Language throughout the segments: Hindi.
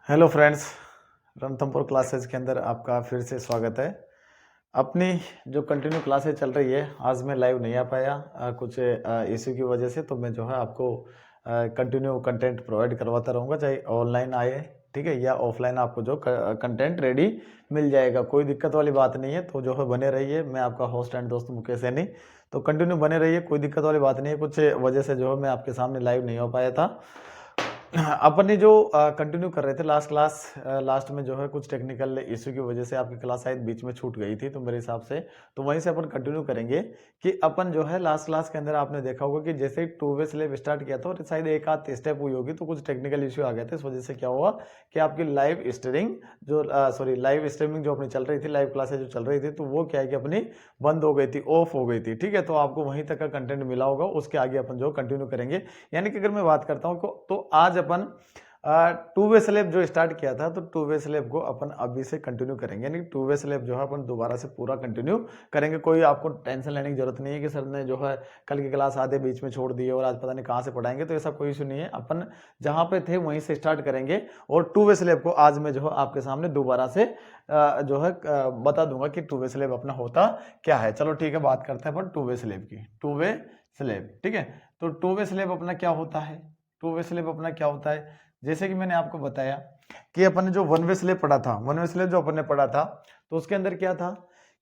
हेलो फ्रेंड्स, रणथंभौर क्लासेस के अंदर आपका फिर से स्वागत है। अपनी जो कंटिन्यू क्लासेस चल रही है, आज मैं लाइव नहीं आ पाया कुछ इश्यू की वजह से। तो मैं जो है आपको कंटिन्यू कंटेंट प्रोवाइड करवाता रहूँगा, चाहे ऑनलाइन आए, ठीक है, या ऑफलाइन आपको जो कंटेंट रेडी मिल जाएगा। कोई दिक्कत वाली बात नहीं है। तो जो है बने रहिए। मैं आपका होस्ट एंड दोस्त मुकेश सैनी। तो कंटिन्यू बने रहिए, कोई दिक्कत वाली बात नहीं है। कुछ वजह से जो है मैं आपके सामने लाइव नहीं हो पाया था। अपने जो कंटिन्यू कर रहे थे लास्ट में जो है कुछ टेक्निकल इश्यू की वजह से आपकी क्लास शायद बीच में छूट गई थी, तो मेरे हिसाब से तो वहीं से अपन कंटिन्यू करेंगे कि अपन जो है लास्ट क्लास के अंदर आपने देखा होगा कि जैसे ही टू वे स्लेब स्टार्ट किया था और शायद एक आध स्टेप हुई होगी, तो कुछ टेक्निकल इश्यू आ गए थे। इस वजह से क्या हुआ कि आपकी लाइव स्ट्रीमिंग जो अपनी चल रही थी, लाइव क्लासेज जो चल रही थी, तो वो क्या है कि अपनी बंद हो गई थी, ऑफ हो गई थी, ठीक है। तो आपको वहीं तक का कंटेंट मिला होगा, उसके आगे अपन जो कंटिन्यू करेंगे। यानी कि अगर मैं बात करता हूँ तो आज अपन टू वे स्लेब जो स्टार्ट किया था, तो टू वे स्लेब को अपन अभी से कंटिन्यू करेंगे। यानी टू वे स्लेब जो है अपन दोबारा से पूरा कंटिन्यू करेंगे। कोई आपको टेंशन लेने की जरूरत नहीं है कि सर ने जो है कल की क्लास आधे बीच में छोड़ दी और आज पता नहीं कहाँ से पढ़ाएंगे, तो ऐसा कोई इशू नहीं है। अपन जहाँ पे थे वहीं से स्टार्ट करेंगे और टू वे स्लेब को आज मैं जो है आपके सामने दोबारा से जो है बता दूंगा कि टू वे स्लेब अपना होता क्या है। चलो ठीक है, बात करते हैं अपन टू वे स्लेब की। टू वे स्लेब, ठीक है। तो टू वे स्लेब अपना क्या होता है? टू वे स्लेब अपना क्या होता है? जैसे कि मैंने आपको बताया कि अपन ने जो वन वे स्लेब पढ़ा था, वन वे स्लेब जो अपन ने पढ़ा था, तो उसके अंदर क्या था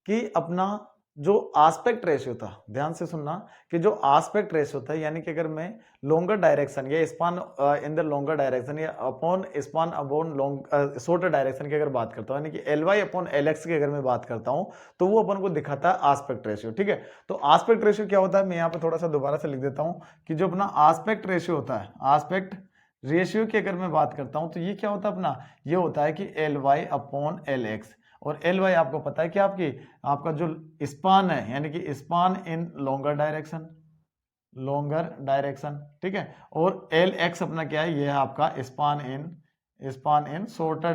कि अपना जो आस्पेक्ट रेशियो था, ध्यान से सुनना, कि जो आस्पेक्ट रेशियो था, यानी कि अगर मैं लॉन्गर डायरेक्शन या span in the longer direction या upon span upon long shorter direction की अगर बात करता हूँ, यानी कि L Y upon L x की अगर मैं बात करता हूँ, तो वो अपन को दिखाता है आस्पेक्ट रेशियो, ठीक है। तो आस्पेक्ट रेशियो क्या होता है, मैं यहाँ पे थोड़ा सा दोबारा से लिख देता हूँ कि जो अपना आस्पेक्ट रेशियो होता है, आस्पेक्ट रेशियो की अगर मैं बात करता हूं, तो ये क्या होता है अपना, ये होता है कि L Y upon L X. और एल वाई आपको पता है कि आपका जो स्पान है, यानी कि स्पान इन लॉन्गर डायरेक्शन, ठीक है। और एल एक्स अपना क्या है, ये है आपका स्पान इन शॉर्टर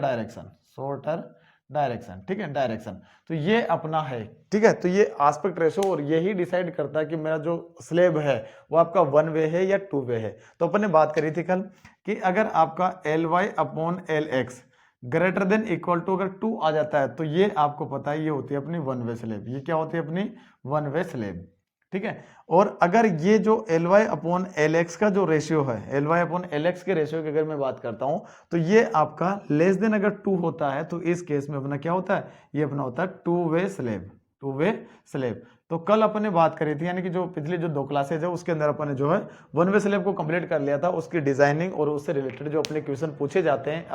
डायरेक्शन, ठीक है, डायरेक्शन। तो ये अपना है, ठीक है। तो ये आस्पेक्ट रेशो और यही डिसाइड करता है कि मेरा जो स्लेब है वो आपका वन वे है या टू वे है। तो अपन ने बात करी थी कल कि अगर आपका L Y upon L X greater than equal to अगर 2 आ जाता है, तो ये आपको पता है ये होती है अपनी वन वे स्लेब। ये क्या होती है अपनी वन वे स्लेब, ठीक है। और अगर ये जो L Y upon L X का जो रेशियो है, L Y upon L X के रेशियो की अगर मैं बात करता हूं, तो ये आपका लेस देन अगर 2 होता है, तो इस केस में अपना क्या होता है, ये अपना होता है two way slab, two way slab. तो कल अपन ने बात करी थी, यानी कि जो पिछली जो 2 क्लासेज है उसके अंदर अपन ने जो है वन वे स्लेब को कंप्लीट कर लिया था, उसकी डिजाइनिंग और उससे रिलेटेड जो अपने क्वेश्चन पूछे जाते हैं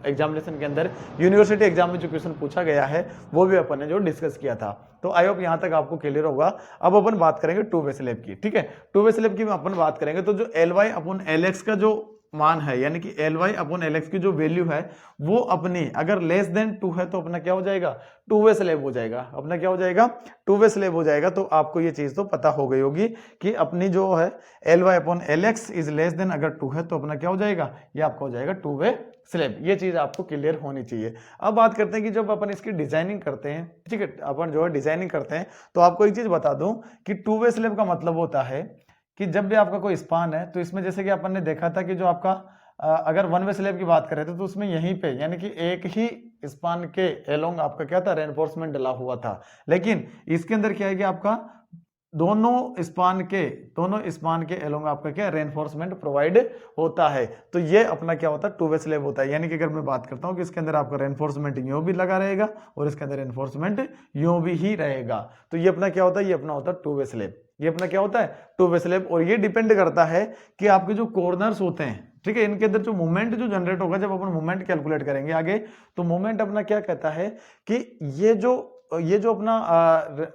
एग्जामिनेशन के अंदर, यूनिवर्सिटी एग्जाम में जो क्वेश्चन पूछा गया है वो भी अपन ने जो डिस्कस किया था। तो आई होप यहां तक आपको क्लियर होगा। अब अपन बात करेंगे टू वे स्लेब की, ठीक है। टू वे स्लेब की अपन बात करेंगे, तो जो L Y upon L X का जो मान है, यानी कि L Y upon L x की जो वैल्यू है, वो अपनी अगर लेस देन 2 है, तो अपना क्या हो जाएगा, टू वे स्लेब हो जाएगा। अपना क्या हो जाएगा, टू वे स्लेब हो जाएगा। तो आपको ये चीज तो पता हो गई होगी कि अपनी जो है L Y upon L X is less than अगर 2 है, तो अपना क्या हो जाएगा, ये आपका हो जाएगा टू वे स्लेब। ये चीज आपको क्लियर होनी चाहिए। अब बात करते हैं कि जब अपन इसकी डिजाइनिंग करते हैं, ठीक है, अपन जो है डिजाइनिंग करते हैं, तो आपको एक चीज बता दूं कि टू वे स्लेब का मतलब होता है कि जब भी आपका कोई स्पान है, तो इसमें जैसे कि अपन ने देखा था कि जो आपका अगर वन वे स्लेब की बात करें तो उसमें यहीं पे, यानी कि एक ही स्पान के एलोंग आपका क्या था, रेनफोर्समेंट डला हुआ था। लेकिन इसके अंदर क्या है कि आपका दोनों स्पान के एलोंग आपका क्या रेनफोर्समेंट प्रोवाइड होता है। तो ये अपना क्या होता है, टू वे स्लेब होता है। यानी कि अगर मैं बात करता हूं कि इसके अंदर आपका रेनफोर्समेंट यूं भी लगा रहेगा और इसके अंदर रेनफोर्समेंट यूं भी ही रहेगा, तो ये अपना क्या होता है, ये अपना होता है टू वे स्लेब। ये अपना क्या होता है, टू वे स्लेब। और ये डिपेंड करता है कि आपके जो कॉर्नर्स होते हैं, ठीक है, इनके अंदर जो मूवमेंट जो जनरेट होगा, जब अपन मूवमेंट कैलकुलेट करेंगे आगे, तो मूवमेंट अपना क्या कहता है कि ये जो अपना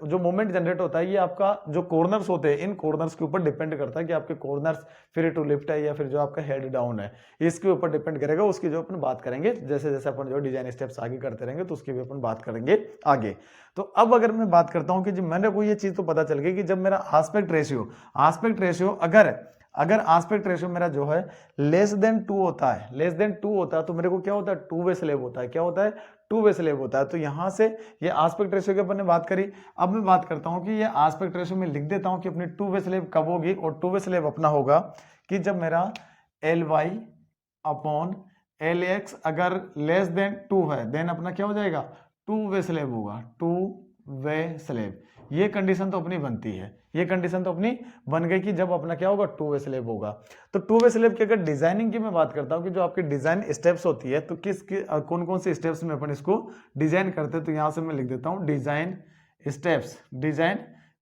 जो मूवमेंट जनरेट होता है, ये आपका जो कॉर्नर्स होते हैं, इन कॉर्नर्स के ऊपर डिपेंड करता है कि आपके कॉर्नर्स फ्री टू लिफ्ट है या फिर जो आपका हेड डाउन है, इसके ऊपर डिपेंड करेगा। उसकी जो अपन बात करेंगे जैसे जैसे अपन जो डिजाइन स्टेप्स आगे करते रहेंगे, तो उसकी भी अपन बात करेंगे आगे। तो अब अगर मैं बात करता हूं कि जब मैंने को ये चीज तो पता चल गई कि जब मेरा आस्पेक्ट रेशियो अगर आस्पेक्ट रेशियो मेरा जो है लेस देन 2 होता है, तो मेरे को क्या होता है, टू वे स्लेब होता है। क्या होता है, टू वे स्लेब होता है। तो यहां से ये आस्पेक्ट रेशियो की अपन ने बात करी। अब मैं बात करता हूं कि ये आस्पेक्ट रेशियो में लिख देता हूं कि अपनी टू वे स्लेब कब होगी, और टू वे स्लेब अपना होगा कि जब मेरा L Y upon L X अगर लेस देन 2 है देन अपना क्या हो जाएगा, 2 वे स्लेब होगा, 2 वे स्लेब। ये कंडीशन तो अपनी बनती है, ये कंडीशन तो अपनी बन गई कि जब अपना क्या होगा, 2 वे स्लेब होगा। तो 2 वे स्लेब की अगर डिजाइनिंग की मैं बात करता हूँ कि जो आपकी डिजाइन स्टेप्स होती है, तो कौन कौन से स्टेप्स में अपन इसको डिजाइन करते हैं, तो यहां से मैं लिख देता हूँ design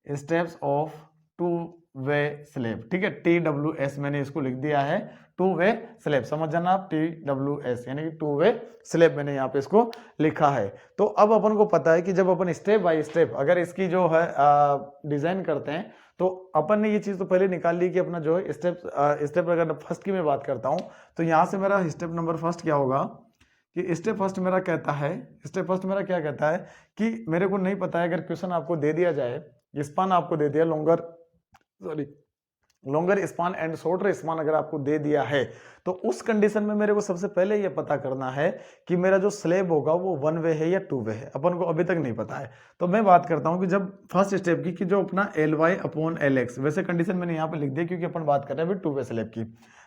steps of 2 way slab. ठीक है, TWS मैंने इसको लिख दिया है, 2 वे स्लेब, समझ जाना आप, TWS यानी कि 2 वे स्लेब मैंने यहाँ पे इसको लिखा है। तो अब अपन को पता है कि जब अपन स्टेप बाय स्टेप अगर इसकी जो है डिजाइन करते हैं, तो अपन ने ये चीज तो पहले निकाल ली कि अपना जो है स्टेप अगर फर्स्ट की मैं बात करता हूँ, तो यहाँ से मेरा स्टेप नंबर फर्स्ट क्या होगा कि स्टेप फर्स्ट मेरा कहता है, स्टेप फर्स्ट मेरा क्या कहता है कि मेरे को नहीं पता है, अगर क्वेश्चन आपको दे दिया जाए, स्पान आपको दे दिया, longer span and shorter span अगर आपको दे दिया है, तो उस कंडीशन में मेरे को सबसे पहले ये पता करना है कि मेरा जो स्लेब होगा वो 1 वे है या 2 वे है, अपन को अभी तक नहीं पता है। तो मैं बात करता हूं कि जब फर्स्ट स्टेप की कि जो अपना Ly अपॉन Lx, वैसे कंडीशन मैंने यहाँ पे लिख दिया क्योंकि अपन बात कर रहे हैं 2 वे स्लेब की,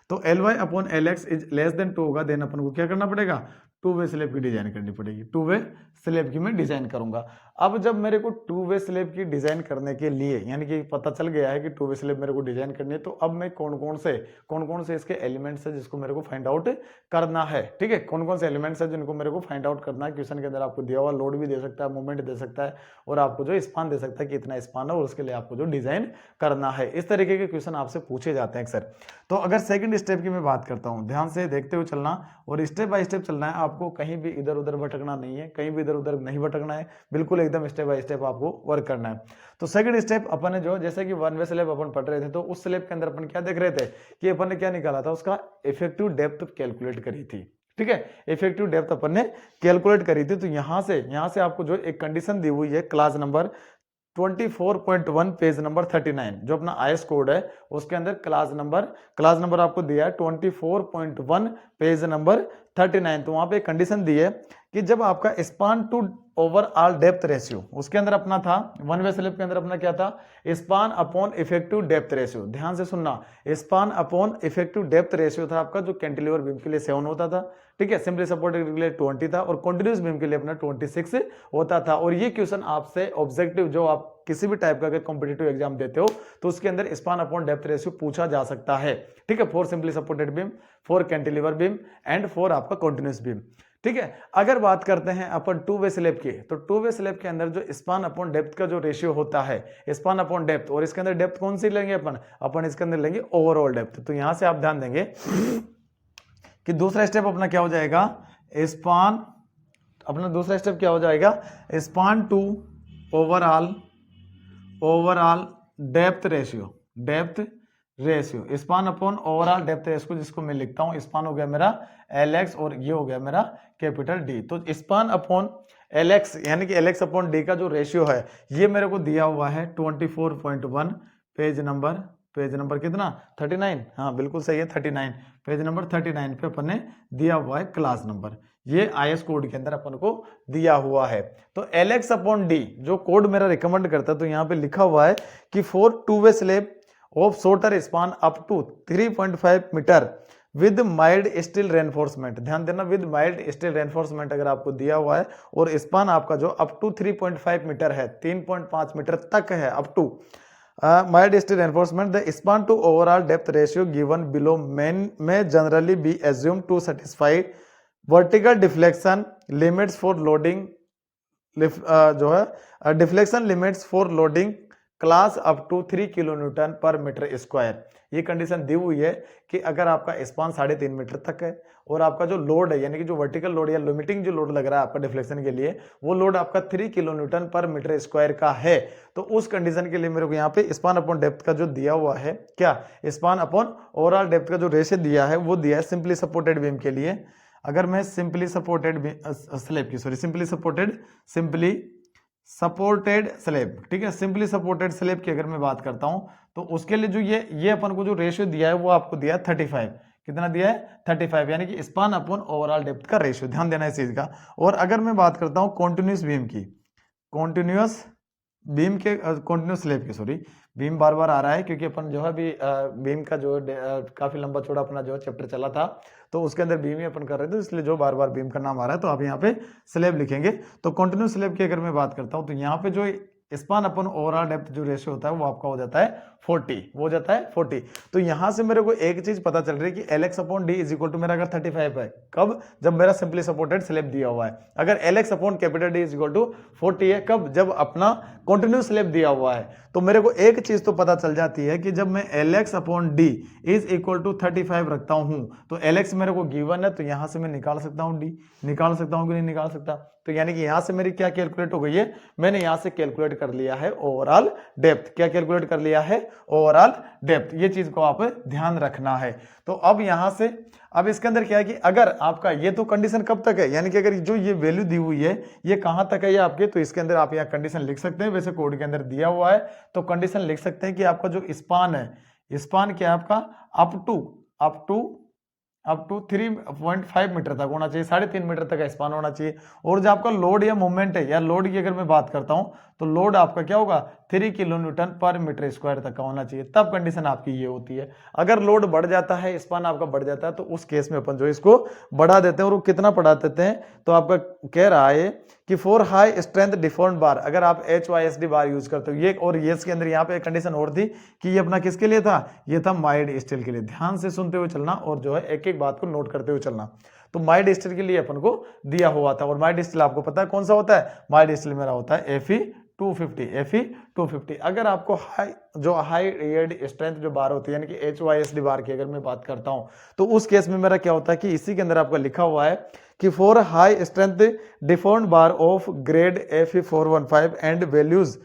तो Ly upon Lx is less than 2 होगा, देन अपन को क्या करना पड़ेगा, 2 वे स्लेब की डिजाइन करनी पड़ेगी, 2 वे स्लेब की मैं डिजाइन करूंगा। अब जब मेरे को 2 वे स्लेब की डिजाइन करने के लिए यानी कि पता चल गया है कि 2 वे स्लेब मेरे को डिजाइन करनी है, तो अब मैं कौन कौन से इसके एलिमेंट्स है जिसको मेरे को फाइंड आउट करना है। ठीक है, कौन कौन से एलिमेंट्स है जिनको मेरे को फाइंड आउट करना है। क्वेश्चन के अंदर आपको दिया हुआ लोड भी दे सकता है, मूवमेंट दे सकता है, और आपको जो स्पान दे सकता है कि इतना स्पान है और उसके लिए आपको जो डिजाइन करना है। इस तरीके के क्वेश्चन आपसे पूछे जाते हैं अक्सर। तो अगर सेकंड स्टेप की मैं बात करता हूं, ध्यान से देखते हुए चलना और स्टेप बाय स्टेप चलना है, आपको कहीं भी इधर उधर भटकना नहीं है, कहीं भी इधर उधर नहीं भटकना है, बिल्कुल एकदम स्टेप बाय स्टेप आपको वर्क करना है। तो सेकंड स्टेप अपन ने जो जैसे कि 1 वे स्लेब अपन पढ़ रहे थे, तो उस स्लेब के अंदर अपन क्या देख रहे थे कि अपन ने क्या निकाला था, उसका इफेक्टिव डेप्थ कैलकुलेट करी थी। ठीक है, इफेक्टिव डेप्थ अपन ने कैलकुलेट करी थी। तो यहां से आपको जो एक कंडीशन दी हुई है क्लास नंबर 24.1 पेज नंबर 39 जो अपना आईएस कोड है उसके अंदर क्लास नंबर आपको दिया है 24.1 पेज नंबर 39। तो वहां पे एक कंडीशन दी है कि जब आपका span to overall depth ratio, उसके अंदर अपना था 1 वे स्लेब के अंदर अपना क्या था, span upon effective depth ratio. ध्यान से सुनना, span upon effective depth ratio था आपका जो कैंटिलीवर बीम के लिए 7 होता था। ठीक है, सिंपली सपोर्टेड के लिए 20 था और कॉन्टिन्यूस बीम के लिए अपना 26 होता था। और ये क्वेश्चन आपसे ऑब्जेक्टिव जो आप किसी भी टाइप का अगर कॉम्पिटिटिव एग्जाम देते हो तो उसके अंदर स्पान अपॉन डेप्थ रेशियो पूछा जा सकता है। ठीक है, 4 simply supported beam, 4 cantilever beam and 4 आपका कॉन्टिन्यूस बीम। ठीक है, अगर बात करते हैं अपन 2 वे स्लेब की, तो 2 वे स्लेब के अंदर जो स्पान अपॉन डेप्थ का जो रेशियो होता है, स्पान अपॉन डेप्थ, और इसके अंदर डेप्थ कौन सी लेंगे अपन इसके अंदर लेंगे ओवरऑल डेप्थ। तो यहां से आप ध्यान देंगे कि दूसरा स्टेप अपना क्या हो जाएगा, स्पान, अपना दूसरा स्टेप क्या हो जाएगा, span to overall depth ratio, span upon overall depth ratio, जिसको मैं लिखता हूं स्पान हो गया मेरा Lx और ये हो गया मेरा कैपिटल D। तो स्पान अपॉन Lx यानी कि Lx अपॉन D का जो रेशियो है ये मेरे को दिया हुआ है 24.1 पेज नंबर कितना 39, हाँ बिल्कुल सही है 39, पेज नंबर 39 पे अपन ने दिया हुआ है क्लास नंबर, ये आईएस कोड के अंदर अपन को दिया हुआ है। तो Lx अपॉन D जो कोड मेरा रिकमेंड करता है, तो यहाँ पे लिखा हुआ है कि for 2 way slab of shorter span up to 3.5 metre with mild steel reinforcement, ध्यान देना विद माइल्ड स्टील रेनफोर्समेंट अगर आपको दिया हुआ है और स्पान आपका जो अप टू 3.5 मीटर है, 3.5 मीटर तक है up to mild steel reinforcement, the span to overall depth ratio given below may generally be assumed to satisfy vertical deflection limits for loading जो है deflection limits for loading class up to 3 kilo newton पर मीटर स्क्वायर। ये कंडीशन दी हुई है कि अगर आपका स्पान 3.5 मीटर तक है और आपका जो लोड है यानी कि जो वर्टिकल लोड या लिमिटिंग जो लोड लग रहा है आपका डिफ्लेक्शन के लिए, वो लोड आपका 3 किलो न्यूटन पर मीटर स्क्वायर का है, तो उस कंडीशन के लिए मेरे को यहाँ पे स्पान अपॉन डेप्थ का जो दिया हुआ है, क्या स्पान अपॉन ओवरऑल डेप्थ का जो रेशियो दिया है वो दिया है सिंपली सपोर्टेड बीम के लिए। अगर मैं सिंपली सपोर्टेड स्लेब, ठीक है, सिंपली सपोर्टेड स्लेब की अगर मैं बात करता हूं तो उसके लिए जो ये अपन को जो रेशियो दिया है वो आपको दिया है 35, कितना दिया है 35, यानी कि स्पान अपॉन ओवरऑल डेप्थ का रेशियो, ध्यान देना इस चीज का। और अगर मैं बात करता हूं कॉन्टिन्यूस बीम की, कॉन्टिन्यूस बीम के कंटिन्यूस स्लैब के, सॉरी बीम बार बार आ रहा है क्योंकि अपन जो है अभी बीम का जो काफी लंबा चौड़ा अपना जो चैप्टर चला था, तो उसके अंदर बीम ही अपन कर रहे थे, इसलिए जो बार बार बीम का नाम आ रहा है तो आप यहाँ पे स्लैब लिखेंगे। तो कंटिन्यूस स्लैब की अगर मैं बात करता हूँ तो यहाँ पे जो स्पान अपन ओवरऑल डेप्थ जो रेशियो होता है वो आपका हो जाता है 40, वो हो जाता है 40। तो यहां से मेरे को एक चीज पता चल रही है कि Lx upon D is equal to मेरा अगर 35 है, कब, जब मेरा सिंपली सपोर्टेड स्लैब दिया हुआ है। अगर Lx upon capital D is equal to 40 है, कब, जब अपना कॉन्टिन्यूस स्लैब दिया हुआ है। तो मेरे को एक चीज तो पता चल जाती है कि जब मैं Lx upon D is equal to 35 रखता हूं तो Lx मेरे को गिवन है, तो यहां से मैं निकाल सकता हूं डी, निकाल सकता हूं कि नहीं निकाल सकता। तो यानी कि यहां से मेरी क्या कैलकुलेट हो गई है, मैंने यहां से कैलकुलेट कर लिया है ओवरऑल डेप्थ। क्या कैलकुलेट कर लिया है, ओवरऑल डेप्थ। ये चीज को आप ध्यान रखना है। तो अब यहां से अब इसके अंदर क्या है कि अगर आपका ये तो कंडीशन कब तक है, यानी कि अगर जो ये वैल्यू दी हुई है ये कहां तक है ये आपके, तो इसके अंदर आप यहाँ कंडीशन लिख सकते हैं। वैसे कोड के अंदर दिया हुआ है तो कंडीशन लिख सकते हैं कि आपका जो स्पान है, स्पान क्या है आपका, अप टू 3.5 मीटर तक होना चाहिए, 3.5 मीटर तक का स्पान होना चाहिए। और जो आपका लोड या मूवमेंट है, या लोड की अगर मैं बात करता हूं तो लोड आपका क्या होगा, 3 किलो न्यूटन पर मीटर स्क्वायर तक का होना चाहिए, तब कंडीशन आपकी ये होती है। अगर लोड बढ़ जाता है, स्पान आपका बढ़ जाता है, तो उस केस में अपन जो इसको बढ़ा देते हैं। और वो कितना बढ़ा देते हैं, तो आपका कह रहा है कि फॉर हाई स्ट्रेंथ डिफॉर्म्ड बार, अगर आप HYSD बार यूज करते हो, ये और ये इसके अंदर यहाँ पे एक कंडीशन और थी कि ये अपना किसके लिए था, ये था माइल्ड स्टील के लिए। ध्यान से सुनते हुए चलना और जो है एक एक बात को नोट करते हुए चलना। तो माइल्ड स्टील के लिए अपन को दिया हुआ था, और माइल्ड स्टील आपको पता है कौन सा होता है, माइल्ड स्टील मेरा होता है Fe250। अगर आपको हाई यील्ड स्ट्रेंथ जो बार होती है, यानी कि HYSD बार की अगर मैं बात करता हूं, तो उस केस में मेरा क्या होता है कि इसी के अंदर आपका लिखा हुआ है कि for high strength deformed bar of grade Fe415 and values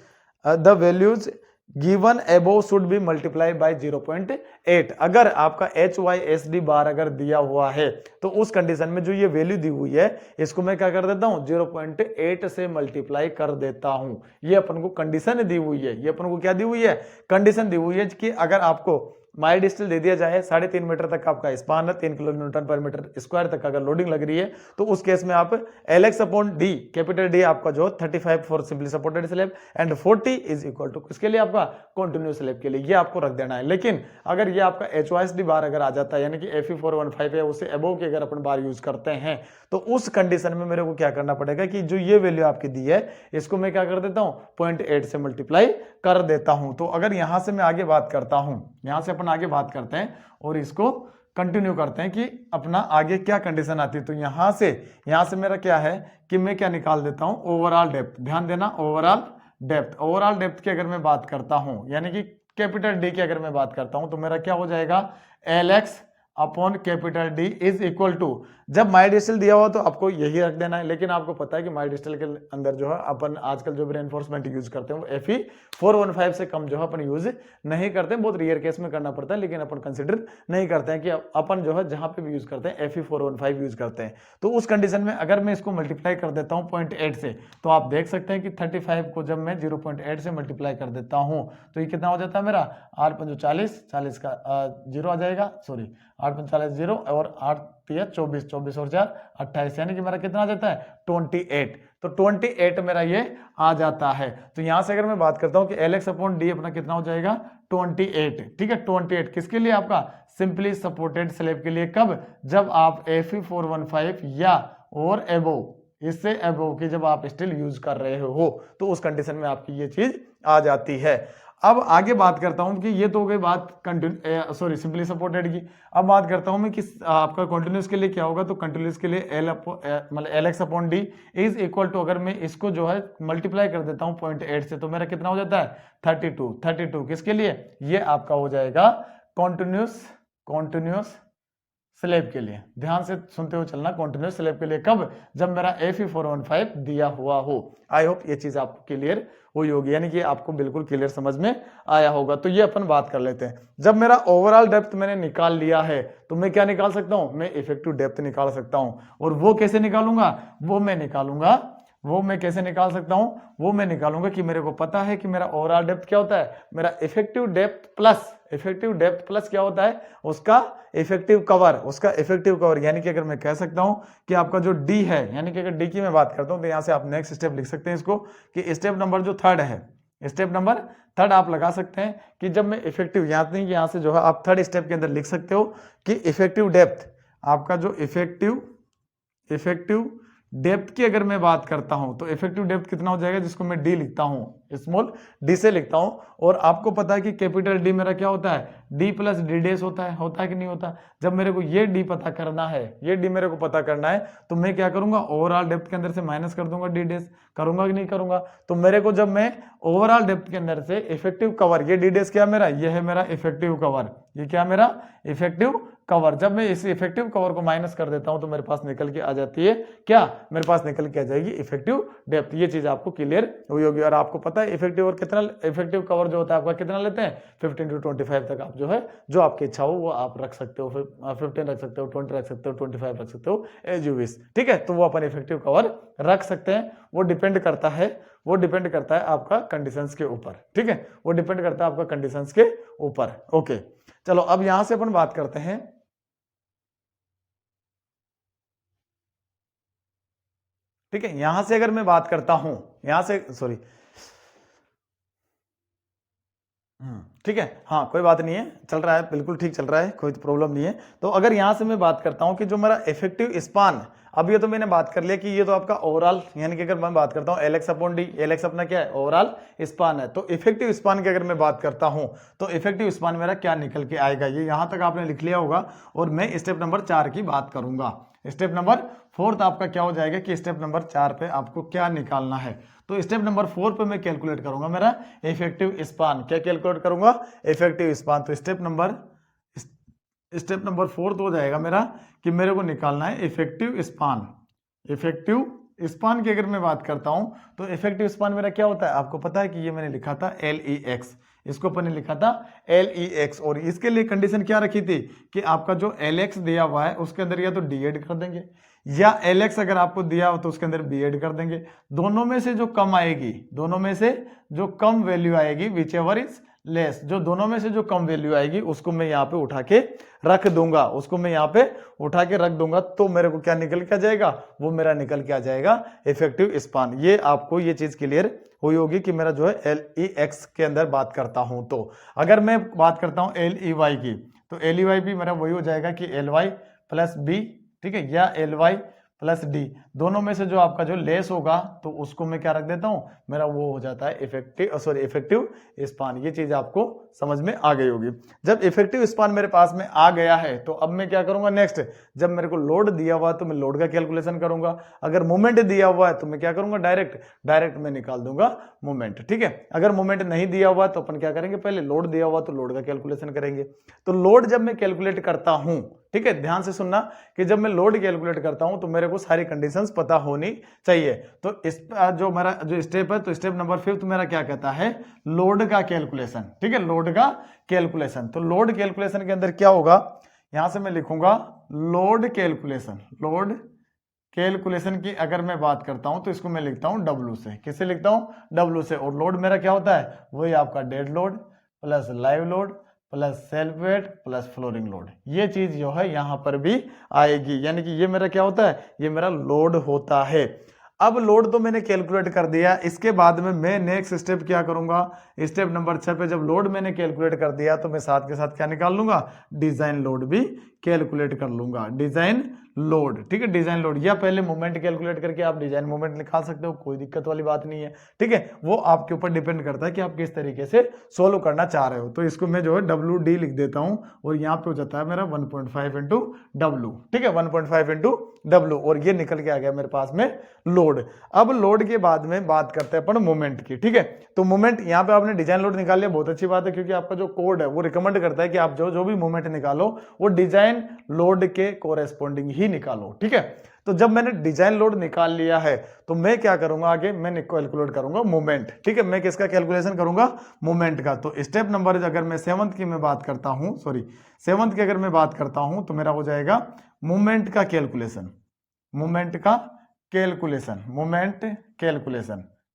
the values given above should be multiply by 0.8। अगर आपका HYSD बार अगर दिया हुआ है तो उस कंडीशन में जो ये वैल्यू दी हुई है इसको मैं क्या कर देता हूं, 0.8 से मल्टीप्लाई कर देता हूं। ये अपन को कंडीशन दी हुई है, ये अपन को क्या दी हुई है, कंडीशन दी हुई है कि अगर आपको माइल्ड स्टील दे दिया जाए, 3.5 मीटर तक आपका स्पान है, 3 किलो न्यूटन पर मीटर स्क्वायर तक अगर लोडिंग लग रही है, तो उस केस में आप Lx upon D, capital D आपका जो 35 for simply supported slab and 40 is equal to किसके लिए, आपका कंटिन्यूस स्लैब के लिए। ये आपको रख देना है। लेकिन अगर ये आपका HYSD बार अगर आ जाता है, यानी कि Fe415 है, उससे अबोव की अगर अपन बार यूज करते हैं, तो उस कंडीशन में मेरे को क्या करना पड़ेगा कि जो ये वैल्यू आपकी दी है इसको मैं क्या कर देता हूं, 0.8 से मल्टीप्लाई कर देता हूं। तो अगर यहां से मैं आगे बात करता हूं, यहां से अपन आगे बात करते हैं और इसको कंटिन्यू करते हैं कि अपना आगे क्या कंडीशन आती है। तो यहां से मेरा क्या है कि मैं क्या निकाल देता हूं, ओवरऑल डेप्थ। ध्यान देना, ओवरऑल डेप्थ की अगर मैं बात करता हूं, यानी कि कैपिटल डी की अगर मैं बात करता हूं, तो मेरा क्या हो जाएगा, Lx upon capital D is equal to, जब माइल्ड स्टील दिया हुआ तो आपको यही रख देना है। लेकिन आपको पता है कि माइल्ड स्टील के अंदर जो है अपन आजकल जो भी रेनफोर्समेंट यूज करते हैं वो Fe415 से कम जो है अपन यूज नहीं करते हैं। बहुत रेयर केस में करना पड़ता है, लेकिन अपन कंसिडर नहीं करते हैं कि अपन जो है जहां पे भी यूज करते हैं Fe415 यूज करते हैं। तो उस कंडीशन में अगर मैं इसको मल्टीप्लाई कर देता हूं 0.8 से, तो आप देख सकते हैं कि 35 को जब मैं 0.8 से मल्टीप्लाई कर देता हूं तो ये कितना हो जाता है मेरा, 8×5 40 का 0 आ जाएगा, सॉरी 8×5 0 और 8×3 24 और 4 28, यानी कि मेरा कितना आ जाता है 28। तो 28 मेरा ये आ जाता है। तो यहां से अगर मैं बात करता हूं कि Lx अपॉन डी अपना कितना हो जाएगा 28, ठीक है। 28 किसके लिए, आपका सिंपली सपोर्टेड स्लैब के लिए। कब, जब आप Fe415 या और एबोव, इससे एबोव की जब आप स्टील यूज कर रहे हो, तो उस कंडीशन में आपकी ये चीज आ जाती है। अब आगे बात करता हूं कि ये तो हो गई बात सिंपली सपोर्टेड की। अब बात करता हूं मैं कि आपका कंटिन्यूस के लिए क्या होगा। तो कंटिन्यूस के लिए Lx upon D is equal to, अगर मैं इसको जो है मल्टीप्लाई कर देता हूं 0.8 से, तो मेरा कितना हो जाता है 32 किसके लिए, ये आपका हो जाएगा कॉन्टिन्यूस स्लैब के लिए। ध्यान से सुनते हुए चलना, कॉन्टिन्यूस स्लैब के लिए। कब, जब मेरा Fe415 दिया हुआ हो। आई होप ये चीज आपको क्लियर हुई होगी, यानी कि आपको बिल्कुल क्लियर समझ में आया होगा। तो ये अपन बात कर लेते हैं। जब मेरा ओवरऑल डेप्थ मैंने निकाल लिया है, तो मैं क्या निकाल सकता हूं, मैं इफेक्टिव डेप्थ निकाल सकता हूं। और वो कैसे निकालूंगा, वो मैं कैसे निकाल सकता हूं, वो मैं निकालूंगा कि मेरे को पता है कि मेरा ओवरऑल डेप्थ क्या होता है, मेरा इफेक्टिव डेप्थ प्लस क्या होता है, उसका इफेक्टिव कवर। यानी कि अगर मैं कह सकता हूं कि आपका जो डी है, यानी कि अगर डी की मैं बात करता हूं, तो यहां से आप नेक्स्ट स्टेप लिख सकते हैं इसको कि स्टेप नंबर जो 3 है, स्टेप नंबर थर्ड आप लगा सकते हैं कि जब मैं इफेक्टिव, यहाँ नहीं यहाँ से जो है आप थर्ड स्टेप के अंदर लिख सकते हो कि इफेक्टिव डेप्थ, आपका जो इफेक्टिव डेप्थ की अगर मैं बात करता हूं तो इफेक्टिव डेप्थ कितना हो जाएगा, जिसको मैं डी लिखता हूं, स्मॉल डी से लिखता हूं। और आपको पता है कि कैपिटल डी मेरा क्या होता है, डी प्लस डी डेस होता है कि नहीं होता। जब मेरे को ये डी पता करना है, ये डी मेरे को पता करना है, तो मैं क्या करूंगा, ओवरऑल डेप्थ के अंदर से माइनस कर दूंगा डी डेस। करूंगा कि नहीं करूंगा। तो मेरे को जब मैं ओवरऑल डेप्थ के अंदर से इफेक्टिव कवर, ये डी डेस क्या मेरा, ये है मेरा इफेक्टिव कवर, ये क्या मेरा इफेक्टिव कवर। जब मैं इस इफेक्टिव कवर को माइनस कर देता हूं तो मेरे पास निकल के आ जाती है क्या, मेरे पास निकल के आ जाएगी इफेक्टिव डेप्थ। ये चीज आपको क्लियर हुई होगी। और आपको पता है इफेक्टिव और कितना, इफेक्टिव कवर जो होता है आपका कितना लेते हैं, 15 to 25 तक आप जो है, जो आपकी इच्छा हो वो आप रख सकते हो। 15 रख सकते हो, 20 रख सकते हो, 25 रख सकते हो, एज यू विश। ठीक है, तो वो अपन इफेक्टिव कवर रख सकते हैं। वो डिपेंड करता है आपका कंडीशंस के ऊपर। ठीक है, वो डिपेंड करता है आपका कंडीशंस के ऊपर। ओके, चलो अब यहां से अपन बात करते हैं, ठीक है, यहां से अगर मैं बात करता हूं, यहां से सॉरी, ठीक है, हाँ कोई बात नहीं है, चल रहा है, बिल्कुल ठीक चल रहा है, कोई प्रॉब्लम नहीं है। तो अगर यहां से मैं बात करता हूं कि जो मेरा इफेक्टिव स्पान, अब ये तो मैंने बात कर लिया कि ये तो आपका ओवरऑल, यानी कि अगर मैं बात करता हूं एलएक्स अपॉन डी, एलएक्स अपना क्या है, ओवरऑल स्पान है। तो इफेक्टिव स्पान की अगर मैं बात करता हूं तो इफेक्टिव स्पान मेरा क्या निकल के आएगा, ये यहां तक आपने लिख लिया होगा। और मैं स्टेप नंबर 4 की बात करूंगा। स्टेप नंबर 4 आपका क्या हो जाएगा कि स्टेप नंबर 4 पे आपको क्या निकालना है। तो स्टेप नंबर 4 पे मैं कैलकुलेट करूंगा मेरा इफेक्टिव स्पान। क्या कैलकुलेट करूंगा, इफेक्टिव स्पान। तो स्टेप नंबर 4 तो हो जाएगा मेरा कि मेरे को निकालना है इफेक्टिव स्पान। इफेक्टिव स्पान की अगर मैं बात करता हूं तो इफेक्टिव स्पान मेरा क्या होता है, आपको पता है कि ये मैंने लिखा था LEX, इसको अपन ने लिखा था LEX। और इसके लिए कंडीशन क्या रखी थी कि आपका जो LX दिया हुआ है उसके अंदर या तो डी ऐड कर देंगे, या LX अगर आपको दिया हो तो उसके अंदर बी ऐड कर देंगे। दोनों में से जो कम आएगी, दोनों में से जो कम वैल्यू आएगी, विच एवर इज लेस, जो दोनों में से जो कम वैल्यू आएगी उसको मैं यहाँ पे उठा के रख दूंगा, उसको मैं यहाँ पे उठा के रख दूंगा। तो मेरे को क्या निकल के आ जाएगा, वो मेरा निकल के आ जाएगा इफेक्टिव स्पान। ये आपको ये चीज क्लियर हुई होगी कि मेरा जो है LEX के अंदर बात करता हूं। तो अगर मैं बात करता हूं LEY की, तो LEY भी मेरा वही हो जाएगा कि LY प्लस बी, ठीक है, या LY प्लस डी, दोनों में से जो आपका जो लेस होगा तो उसको मैं क्या रख देता हूं, मेरा वो हो जाता है इफेक्टिव स्पान। ये चीज आपको समझ में आ गई होगी। जब इफेक्टिव स्पान मेरे पास में आ गया है तो अब मैं क्या करूंगा नेक्स्ट, जब मेरे को लोड दिया हुआ तो मैं लोड का कैलकुलेशन करूंगा। अगर मोमेंट दिया हुआ है तो मैं क्या करूंगा, डायरेक्ट मैं निकाल दूंगा मोमेंट। ठीक है, अगर मोमेंट नहीं दिया हुआ तो अपन क्या करेंगे, पहले लोड दिया हुआ तो लोड का कैलकुलेशन करेंगे। तो लोड जब मैं कैलकुलेट करता हूं, ठीक है, ध्यान से सुनना कि जब मैं लोड कैलकुलेट करता हूं तो मेरे को सारी कंडीशंस पता होनी चाहिए। तो इस जो मेरा जो स्टेप है, तो स्टेप नंबर 5 मेरा क्या कहता है, लोड का कैलकुलेशन। ठीक है, लोड का कैलकुलेशन। तो लोड कैलकुलेशन के अंदर क्या होगा, यहां से मैं लिखूंगा लोड कैलकुलेशन की अगर मैं बात करता हूं तो इसको मैं लिखता हूं W से। किससे लिखता हूं, W से। और लोड मेरा क्या होता है, वही आपका dead load plus live load plus self weight plus flooring load. ये चीज जो है यहां पर भी आएगी, यानी कि ये मेरा क्या होता है, ये मेरा लोड होता है। अब लोड तो मैंने कैलकुलेट कर दिया, इसके बाद में मैं नेक्स्ट स्टेप क्या करूंगा, स्टेप नंबर 6 पे जब लोड मैंने कैलकुलेट कर दिया तो मैं साथ के साथ क्या निकाल लूंगा, डिजाइन लोड भी कैलकुलेट कर लूंगा। डिजाइन लोड, ठीक है, डिजाइन लोड, या पहले मोमेंट कैलकुलेट करके आप डिजाइन मोमेंट निकाल सकते हो, कोई दिक्कत वाली बात नहीं है। ठीक है, वो आपके ऊपर डिपेंड करता है कि आप किस तरीके से सोल्व करना चाह रहे हो। तो इसको मैं जो है WD लिख देता हूं और यहाँ पे हो जाता है मेरा 1.5 इंटू W। ठीक है, 1.5 इंटू W, और ये निकल के आ गया मेरे पास में लोड। अब लोड के बाद में बात करते हैं अपन मोमेंट की। ठीक है, तो मोमेंट यहाँ पे आपने डिजाइन लोड निकाल लिया, बहुत अच्छी बात है, क्योंकि आपका जो कोड है वो रिकमेंड करता है कि आप जो भी मोमेंट निकालो वो डिजाइन लोड के कोरेस्पोंडिंग ही निकालो। ठीक है, तो जब मैंने डिजाइन लोड निकाल लिया है तो मैं क्या करूंगा, आगे मैं कैलकुलेट करूंगा मोमेंट। ठीक है, मैं किसका कैलकुलेशन करूंगा, मोमेंट का। तो स्टेप नंबर अगर मैं 7th की मैं बात करता हूं, 7th की अगर मैं बात करता हूं तो मेरा हो जाएगा मोमेंट का कैलकुलेशन।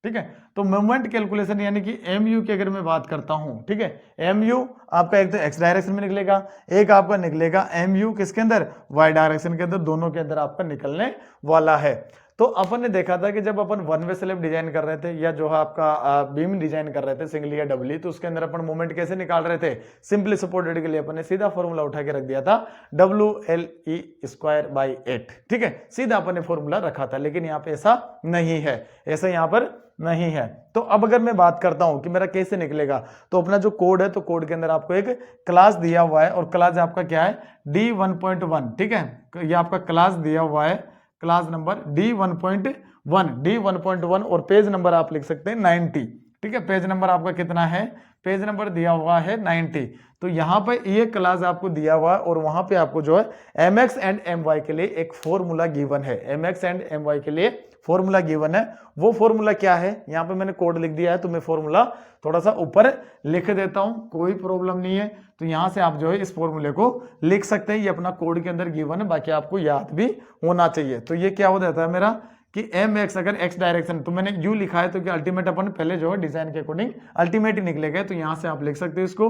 ठीक है, तो मोमेंट कैलकुलेशन यानी कि MU की अगर मैं बात करता हूं, ठीक है, MU आपका एक तो x डायरेक्शन में निकलेगा, एक आपका निकलेगा MU किसके अंदर, y डायरेक्शन के अंदर, दोनों के अंदर आपका निकलने वाला है। तो अपन ने देखा था कि जब अपन वन वे स्लेब डिजाइन कर रहे थे या जो है आपका बीम डिजाइन कर रहे थे सिंगली या डबली, तो उसके अंदर अपन मोमेंट कैसे निकाल रहे थे, सिंपली सपोर्टेड के लिए अपन ने सीधा फॉर्मूला उठा के रख दिया था WLE²/8, ठीक है, सीधा अपन ने फॉर्मूला रखा था। लेकिन यहाँ पे ऐसा नहीं है, ऐसा यहाँ पर नहीं है। तो अब अगर मैं बात करता हूं कि मेरा कैसे निकलेगा, तो अपना जो कोड है, तो कोड के अंदर आपको एक क्लास दिया हुआ है और क्लास आपका क्या है D1.1, ठीक है, ये आपका क्लास दिया हुआ है, क्लास नंबर D1.1 और पेज नंबर आप लिख सकते हैं 90, ठीक है, पेज नंबर आपका कितना है, पेज नंबर दिया हुआ है 90। तो यहाँ पे ये क्लास आपको दिया हुआ है और वहां पे आपको जो है mx एंड my के लिए एक फॉर्मूला गिवन है, mx एंड my के लिए फॉर्मूला गिवन है। वो फॉर्मूला क्या है, यहाँ पे मैंने कोड लिख दिया है, तो मैं फॉर्मूला थोड़ा सा ऊपर लिख देता हूं, कोई प्रॉब्लम नहीं है। तो यहां से आप जो है इस फॉर्मूले को लिख सकते हैं, ये अपना कोड के अंदर गिवन है, बाकी आपको याद भी होना चाहिए। तो ये क्या हो जाता है मेरा कि mx अगर x डायरेक्शन, तो मैंने u लिखा है तो कि अल्टीमेट अपन पहले जो है डिजाइन के अकॉर्डिंग अल्टीमेट ही निकलेगा। तो यहां से आप लिख सकते हो इसको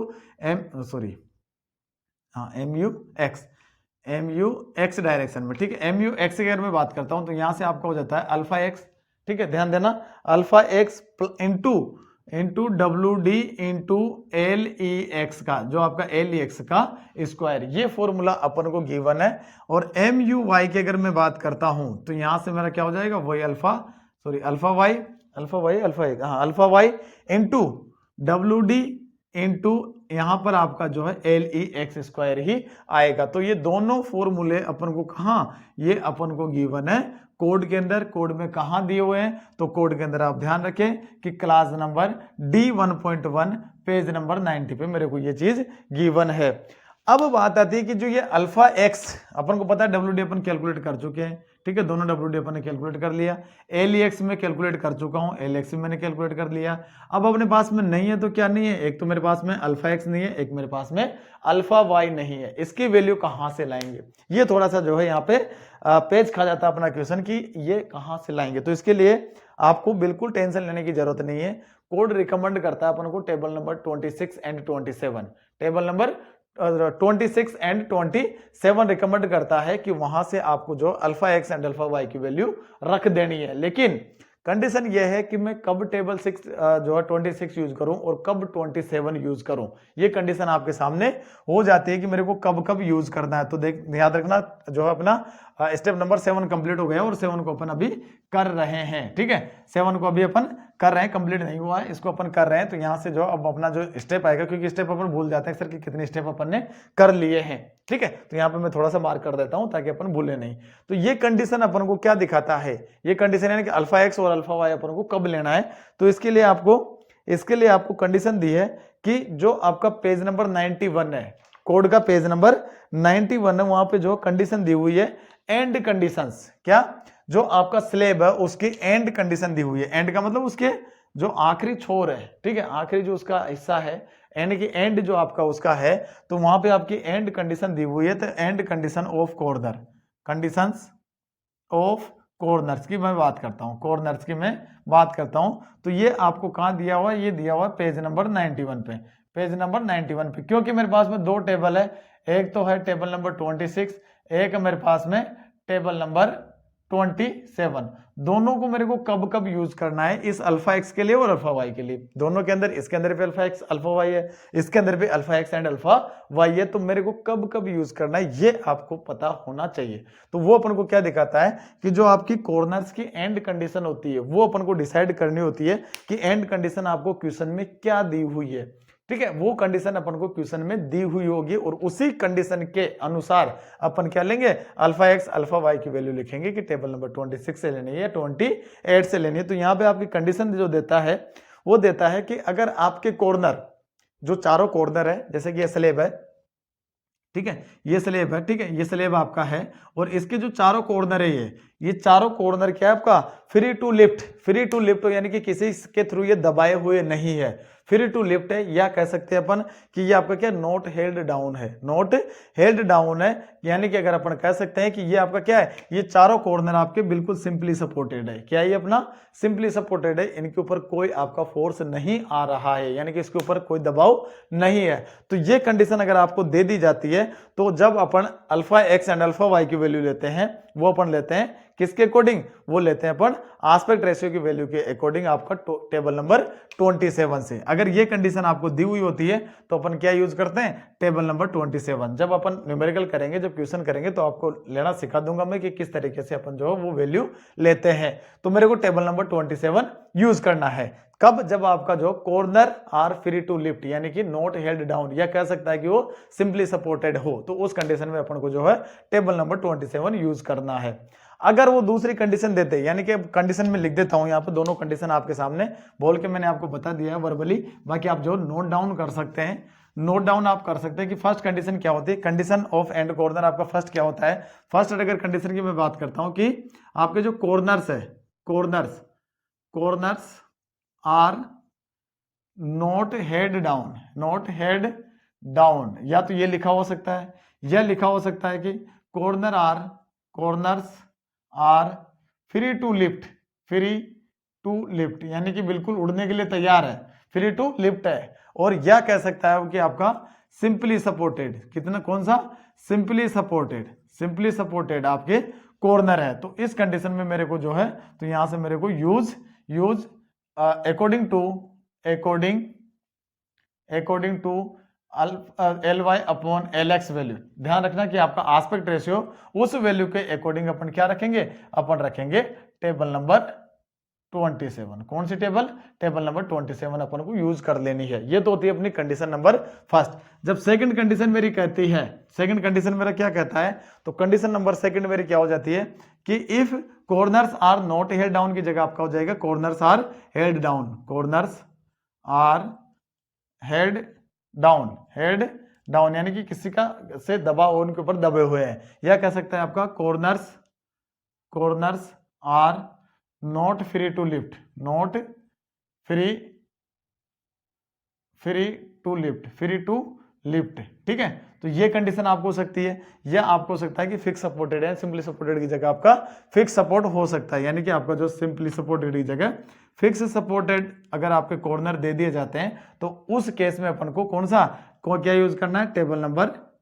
mu x डायरेक्शन में, ठीक है, mu x की अगर मैं बात करता हूं तो यहां से आपका हो जाता है अल्फा x, ठीक है, ध्यान देना, alpha x into WD into LEX का, जो आपका LEX का स्क्वायर, ये फॉर्मूला अपन को गिवन है। और MUY की अगर मैं बात करता हूं तो यहां से मेरा क्या हो जाएगा, वही alpha y into WD into यहां पर आपका जो है LEX स्क्वायर ही आएगा। तो ये दोनों फॉर्मूले अपन को कहा, ये अपन को गिवन है कोड के अंदर। कोड में कहां दिए हुए हैं, तो कोड के अंदर आप ध्यान रखें कि class number D1.1 page number 90 पे मेरे को ये चीज गिवन है। अब बात आती है कि जो ये अल्फा एक्स अपन को पता है WD अपन कैलकुलेट कर चुके हैं, ठीक है, दोनों WD अपन ने कैलकुलेट कर लिया, LEX में कैलकुलेट कर चुका हूं, LX में मैंने कैलकुलेट कर लिया। अब अपने पास में नहीं है तो क्या नहीं है, एक तो मेरे पास में अल्फा एक्स नहीं है, एक मेरे पास में अल्फा वाई नहीं है, इसकी वैल्यू कहां से लाएंगे, ये थोड़ा सा जो है यहाँ पे पेज खा जाता है अपना क्वेश्चन कि ये कहां से लाएंगे। तो इसके लिए आपको बिल्कुल टेंशन लेने की जरूरत नहीं है। कोड रिकमेंड करता है अपन को table number 26 and 27, table number 26 and 27 recommend करता है कि वहां से आपको जो alpha x and alpha Y की वैल्यू रख देनी है। लेकिन कंडीशन यह है कि मैं कब टेबल 6 जो है 26 यूज करूं और कब 27 यूज करूं, ये कंडीशन आपके सामने हो जाती है कि मेरे को कब कब यूज करना है। तो देख याद रखना, जो है अपना स्टेप नंबर 7 कंप्लीट हो गया और 7 को अपन अभी कर रहे हैं, ठीक है, 7 को अभी अपन कर रहे हैं, कंप्लीट नहीं हुआ है, इसको अपन कर रहे हैं। तो यहां से जो अब अपना जो स्टेप आएगा, क्योंकि स्टेप अपन भूल जाते हैं सर कि कितने स्टेप अपन ने कर लिए हैं, ठीक है, तो यहाँ पे मैं थोड़ा सा मार्क कर देता हूं ताकि अपन भूले नहीं। तो ये कंडीशन अपन को क्या दिखाता है, ये कंडीशन यानी कि अल्फा एक्स और अल्फा वाई अपन को कब लेना है। तो इसके लिए आपको कंडीशन दी है कि जो आपका पेज नंबर 91 है, कोड का पेज नंबर 91 है, वहां पे जो कंडीशन दी हुई है एंड कंडीशंस, क्या जो आपका स्लेब है उसकी एंड कंडीशन दी हुई है। एंड का मतलब उसके जो आखिरी छोर है, ठीक है, आखिरी जो उसका हिस्सा है, एंड की एंड जो आपका उसका है, तो वहां पे आपकी एंड कंडीशन दी हुई है। तो and condition of corner, conditions of corners की मैं बात करता हूं, कॉर्नर्स की मैं बात करता हूं। तो ये आपको कहां दिया हुआ है, ये दिया हुआ है पेज नंबर 91 पे, पेज नंबर 91 पे, क्योंकि मेरे पास में दो टेबल है, एक तो है टेबल नंबर 26, एक मेरे पास में टेबल नंबर 27। दोनों को मेरे को कब कब यूज करना है, इस अल्फा एक्स के लिए और अल्फा वाई के लिए, दोनों के अंदर, इसके अंदर भी अल्फा एक्स अल्फा वाई है, इसके अंदर भी alpha x and alpha Y है, तो मेरे को कब कब यूज करना है ये आपको पता होना चाहिए। तो वो अपन को क्या दिखाता है कि जो आपकी कॉर्नर्स की एंड कंडीशन होती है वो अपन को डिसाइड करनी होती है कि एंड कंडीशन आपको क्वेश्चन में क्या दी हुई है, ठीक है, वो कंडीशन अपन को क्वेश्चन में दी हुई होगी और उसी कंडीशन के अनुसार अपन क्या लेंगे, अल्फा एक्स अल्फा वाई की वैल्यू लिखेंगे कि टेबल नंबर 26 से लेनी है या 28 से लेनी है। तो यहाँ पे आपकी कंडीशन जो देता है वो देता है कि अगर आपके कॉर्नर, जो चारों कॉर्नर है, जैसे कि ये स्लेब है, ठीक है, ये स्लेब है, ठीक है, ये स्लेब आपका है और इसके जो चारों कॉर्नर है, ये चारों कॉर्नर क्या है आपका फ्री टू लिफ्ट, यानी कि किसी के थ्रू ये दबाए हुए नहीं है, फ्री टू लिफ्ट है, या कह सकते हैं अपन कि ये आपका क्या नॉट हेल्ड डाउन है, नॉट हेल्ड डाउन है, यानी कि अगर अपन कह सकते हैं कि ये आपका क्या है, ये चारों कॉर्नर आपके बिल्कुल सिंपली सपोर्टेड है, क्या ये अपना सिंपली सपोर्टेड है, इनके ऊपर कोई आपका फोर्स नहीं आ रहा है, यानी कि इसके ऊपर कोई दबाव नहीं है। तो ये कंडीशन अगर आपको दे दी जाती है, तो जब अपन alpha x and alpha Y की वैल्यू लेते हैं, वो अपन लेते हैं किसके अकॉर्डिंग, वो लेते हैं अपन एस्पेक्ट रेशियो की वैल्यू के अकॉर्डिंग आपका टेबल नंबर 27 से। अगर ये कंडीशन आपको दी हुई होती है तो अपन क्या यूज करते हैं, टेबल नंबर 27। जब अपन न्यूमेरिकल करेंगे, जब क्वेश्चन करेंगे तो आपको लेना सिखा दूंगा मैं कि किस तरीके से अपन जो है वो वैल्यू लेते हैं। तो मेरे को टेबल नंबर 27 यूज करना है। कब, जब आपका जो corner are free to lift, यानी कि नॉट हेल्ड डाउन, या कह सकता है कि वो सिंपली सपोर्टेड हो, तो उस कंडीशन में अपन को जो है टेबल नंबर 27 यूज करना है। अगर वो दूसरी कंडीशन देते, यानी कि कंडीशन में लिख देता हूं, यहाँ पे दोनों कंडीशन आपके सामने बोल के मैंने आपको बता दिया है वर्बली, बाकी आप जो नोट डाउन कर सकते हैं, नोट डाउन आप कर सकते हैं कि फर्स्ट कंडीशन क्या होती है। कंडीशन ऑफ एंड कॉर्नर आपका फर्स्ट क्या होता है, फर्स्ट अगर कंडीशन की मैं बात करता हूं कि आपके जो कॉर्नर्स है, corners are not held down, not held down, या तो ये लिखा हो सकता है, यह लिखा हो सकता है कि corners are free to lift, यानी कि बिल्कुल उड़ने के लिए तैयार है, फ्री टू लिफ्ट है। और यह कह सकता है कि आपका सिंपली सपोर्टेड, कितना, कौन सा, सिंपली सपोर्टेड आपके कॉर्नर है। तो इस कंडीशन में मेरे को जो है, तो यहां से मेरे को use according to Ly upon Lx value. ध्यान रखना कि आपका एस्पेक्ट रेशियो उस वैल्यू के अकॉर्डिंग अपन क्या रखेंगे, अपन रखेंगे टेबल नंबर 27। कौन सी टेबल, टेबल नंबर 27 अपन को यूज कर लेनी है। ये तो होती है अपनी कंडीशन नंबर फर्स्ट। जब सेकंड कंडीशन मेरी कहती है, सेकंड कंडीशन मेरा क्या कहता है, तो कंडीशन नंबर सेकंड मेरी क्या हो जाती है कि if corners are not held down की जगह आपका हो जाएगा corners are held down, corners are held down, यानी कि किसी का से दबाव उनके ऊपर दबे हुए हैं। यह कह सकता है आपका corners are not free to lift, not free to lift, ठीक है। तो ये कंडीशन आपको हो सकती है, या आपको हो सकता है कि फिक्स सपोर्टेड है, सिंपली सपोर्टेड की जगह आपका फिक्स सपोर्ट हो सकता है, यानी कि आपका जो सिंपली सपोर्टेड की जगह फिक्स सपोर्टेड अगर आपके कॉर्नर दे दिए जाते हैं, तो उस केस में अपन को कौन सा क्या यूज करना है,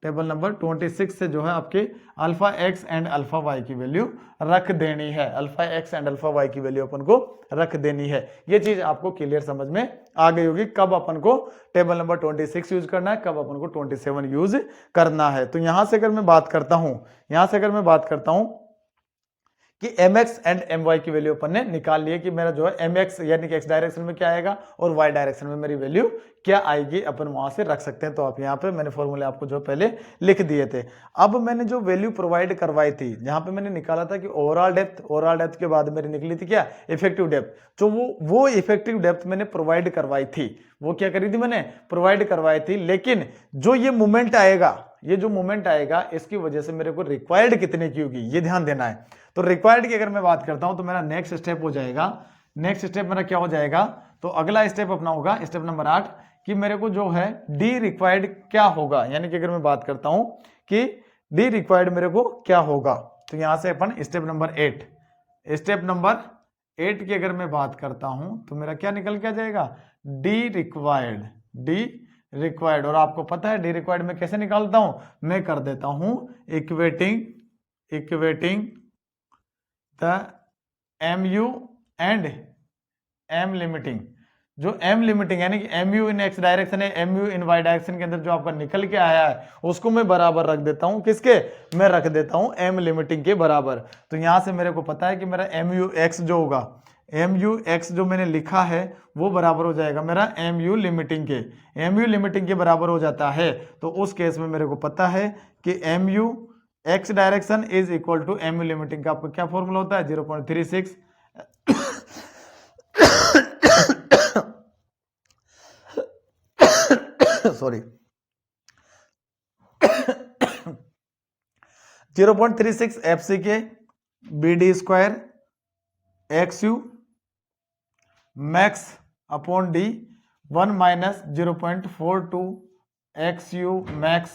टेबल नंबर 26 से जो है आपके alpha x and alpha Y की वैल्यू रख देनी है, alpha x and alpha Y की वैल्यू अपन को रख देनी है। ये चीज आपको क्लियर समझ में आ गई होगी, कब अपन को टेबल नंबर 26 यूज करना है, कब अपन को 27 यूज करना है। तो यहां से अगर मैं बात करता हूं कि mx एंड my की वैल्यू अपन ने निकाल ली है कि मेरा जो है mx यानी कि x डायरेक्शन में क्या आएगा और y डायरेक्शन में मेरी वैल्यू क्या आएगी, अपन वहां से रख सकते हैं। तो आप यहाँ पे मैंने फॉर्मूले आपको जो पहले लिख दिए थे। अब मैंने जो वैल्यू प्रोवाइड करवाई थी, जहां पे मैंने निकाला था कि ओवरऑल डेप्थ के बाद मेरी निकली थी क्या, इफेक्टिव डेप्थ। तो वो इफेक्टिव डेप्थ मैंने प्रोवाइड करवाई थी, वो क्या करी थी, मैंने प्रोवाइड करवाई थी। लेकिन जो ये मूवमेंट आएगा, इसकी वजह से मेरे को रिक्वायर्ड कितने की होगी, ये ध्यान देना है। तो रिक्वायर्ड की अगर मैं बात करता हूं तो मेरा नेक्स्ट स्टेप हो जाएगा, नेक्स्ट स्टेप मेरा क्या हो जाएगा, तो अगला स्टेप अपना होगा स्टेप नंबर 8 कि मेरे को जो है डी रिक्वायर्ड क्या होगा। यानी कि अगर मैं बात करता हूं कि डी रिक्वायर्ड मेरे को क्या होगा, तो यहां से अपन स्टेप नंबर 8 की अगर मैं बात करता हूं तो मेरा क्या निकल के आ जाएगा, डी रिक्वायर्ड। और आपको पता है डी रिक्वायर्ड में कैसे निकालता हूं, मैं कर देता हूं equating the MU and M limiting. जो M लिमिटिंग यानी कि MU इन x डायरेक्शन है, MU इन y डायरेक्शन के अंदर जो आपका निकल के आया है उसको मैं बराबर रख देता हूं, किसके, मैं रख देता हूं M लिमिटिंग के बराबर। तो यहां से मेरे को पता है कि मेरा MUX जो होगा, MUX जो मैंने लिखा है वो बराबर हो जाएगा मेरा MU लिमिटिंग के बराबर हो जाता है। तो उस केस में मेरे को पता है कि MU x direction is equal to MU limiting का आपका क्या फॉर्मूला होता है, 0.36 सॉरी 0.36 FC के BD square XU max upon D 1 minus 0.42 XU max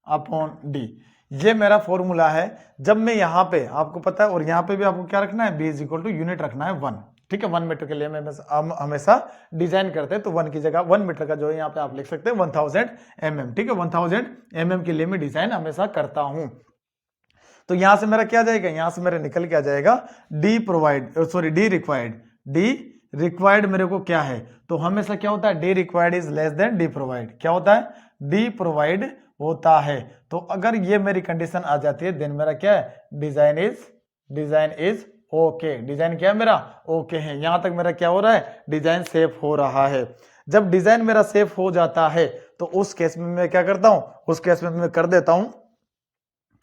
upon D। ये मेरा फॉर्मूला है। जब मैं यहाँ पे आपको पता है, और यहाँ पे भी आपको क्या रखना है, B is equal to unit रखना है 1, ठीक है। 1 मीटर के लिए हम हमेशा डिजाइन करते हैं तो 1 की जगह 1 मीटर का जो है यहाँ पे आप लिख सकते हैं 1000 mm, ठीक है। 1000 mm के लिए मैं डिजाइन हमेशा करता हूं। तो यहां से मेरा क्या जाएगा, यहां से मेरा निकल के आ जाएगा डी रिक्वायर्ड मेरे को क्या है, तो हमेशा क्या होता है, D required is less then D provide. क्या होता है, डी प्रोवाइड होता है। तो अगर ये मेरी कंडीशन आ जाती है देन मेरा क्या है, डिजाइन इज ओके। डिजाइन क्या है मेरा, ओके है। यहां तक मेरा क्या हो रहा है, डिजाइन सेफ हो रहा है। जब डिजाइन मेरा सेफ हो जाता है तो उस केस में मैं क्या करता हूं, उस केस में मैं कर देता हूं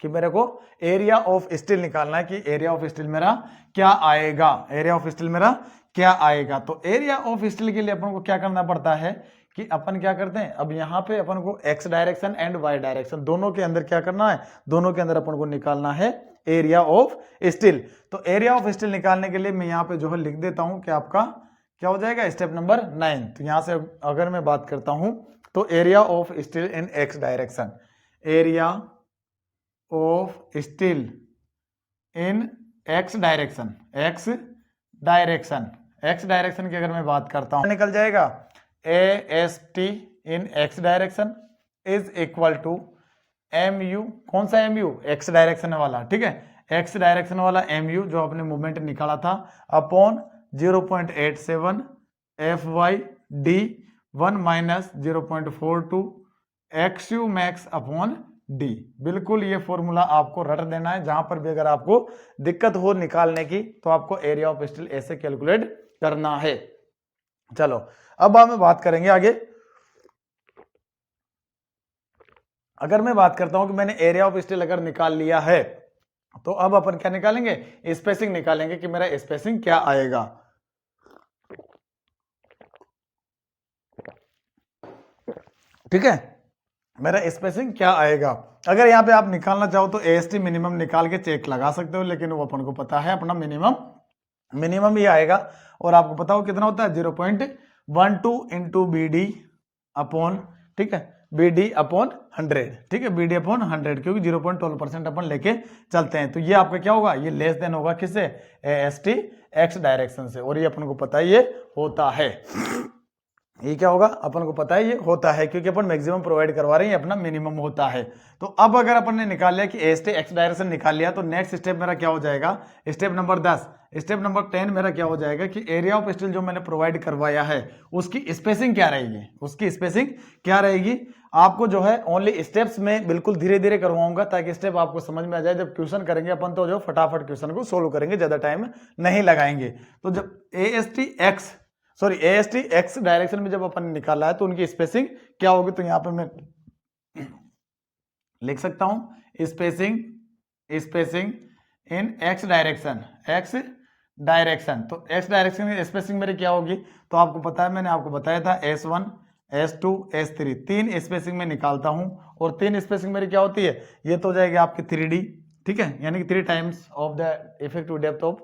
कि मेरे को एरिया ऑफ स्टील निकालना है कि एरिया ऑफ स्टील मेरा क्या आएगा, एरिया ऑफ स्टील मेरा क्या आएगा। तो एरिया ऑफ स्टील के लिए अपन को क्या करना पड़ता है कि अपन क्या करते हैं, अब यहाँ पे अपन को x direction and y direction दोनों के अंदर क्या करना है, दोनों के अंदर अपन को निकालना है एरिया ऑफ स्टील। तो एरिया ऑफ स्टील निकालने के लिए मैं यहाँ पे जो है लिख देता हूं कि आपका क्या हो जाएगा, स्टेप नंबर 9। तो यहां से अगर मैं बात करता हूं तो area of steel in x direction, area of steel in x direction, x direction की अगर मैं बात करता हूं निकल जाएगा A S T in x direction is equal to M U, कौन सा एम यू, एक्स डायरेक्शन वाला, ठीक है, एक्स डायरेक्शन वाला एम यू जो आपने मूवमेंट निकाला था upon 0.87 F Y D 1 minus 0.42 X U max upon D. बिल्कुल ये फॉर्मूला आपको रट देना है, जहां पर भी अगर आपको दिक्कत हो निकालने की तो आपको एरिया ऑफ स्टील ऐसे कैलकुलेट करना है। चलो अब हम बात करेंगे आगे। अगर मैं बात करता हूं कि मैंने एरिया ऑफ स्टील अगर निकाल लिया है तो अब अपन क्या निकालेंगे, स्पेसिंग निकालेंगे कि मेरा स्पेसिंग क्या आएगा। ठीक है, मेरा स्पेसिंग क्या आएगा। अगर यहाँ पे आप निकालना चाहो तो एएसटी मिनिमम निकाल के चेक लगा सकते हो, लेकिन वो अपन को पता है अपना मिनिमम ही आएगा। और आपको पता हो कितना होता है 0.12 इंटू बी डी अपॉन, ठीक है, बी डी अपॉन 100, ठीक है, बी डी अपॉन 100, क्योंकि 0.12% अपन लेके चलते हैं। तो ये आपका क्या होगा, ये लेस देन होगा किससे, एएसटी एक्स डायरेक्शन से, और ये अपन को पता है ये होता है, ये क्या होगा अपन को पता है ये होता है, क्योंकि अपन मैक्सिमम प्रोवाइड करवा रहे हैं, अपना मिनिमम होता है। तो अब अगर अपन ने निकाल लिया कि एएसटी एक्स डायरेक्शन निकाल लिया तो नेक्स्ट स्टेप मेरा क्या हो जाएगा, स्टेप नंबर 10, स्टेप नंबर 10 मेरा क्या हो जाएगा कि एरिया ऑफ स्टील जो मैंने प्रोवाइड करवाया है उसकी स्पेसिंग क्या रहेगी, उसकी स्पेसिंग क्या रहेगी। आपको जो है ओनली स्टेप्स में बिल्कुल धीरे धीरे करवाऊंगा ताकि स्टेप आपको समझ में आ जाए। जब क्वेश्चन करेंगे अपन तो जो फटाफट क्वेश्चन को सोल्व करेंगे, ज्यादा टाइम नहीं लगाएंगे। तो जब एएसटी एक्स डायरेक्शन में जब अपन ने निकाला है तो उनकी स्पेसिंग क्या होगी, तो यहां पर मैं लिख सकता हूं स्पेसिंग इन एक्स डायरेक्शन, तो एक्स डायरेक्शन की स्पेसिंग मेरी क्या होगी, तो आपको पता है, मैंने आपको बताया था S1 S2 S3 तीन स्पेसिंग में निकालता हूं, और तीन स्पेसिंग मेरी क्या होती है, ये तो हो जाएगी आपकी 3D, ठीक है, यानी कि 3 times of the effective depth of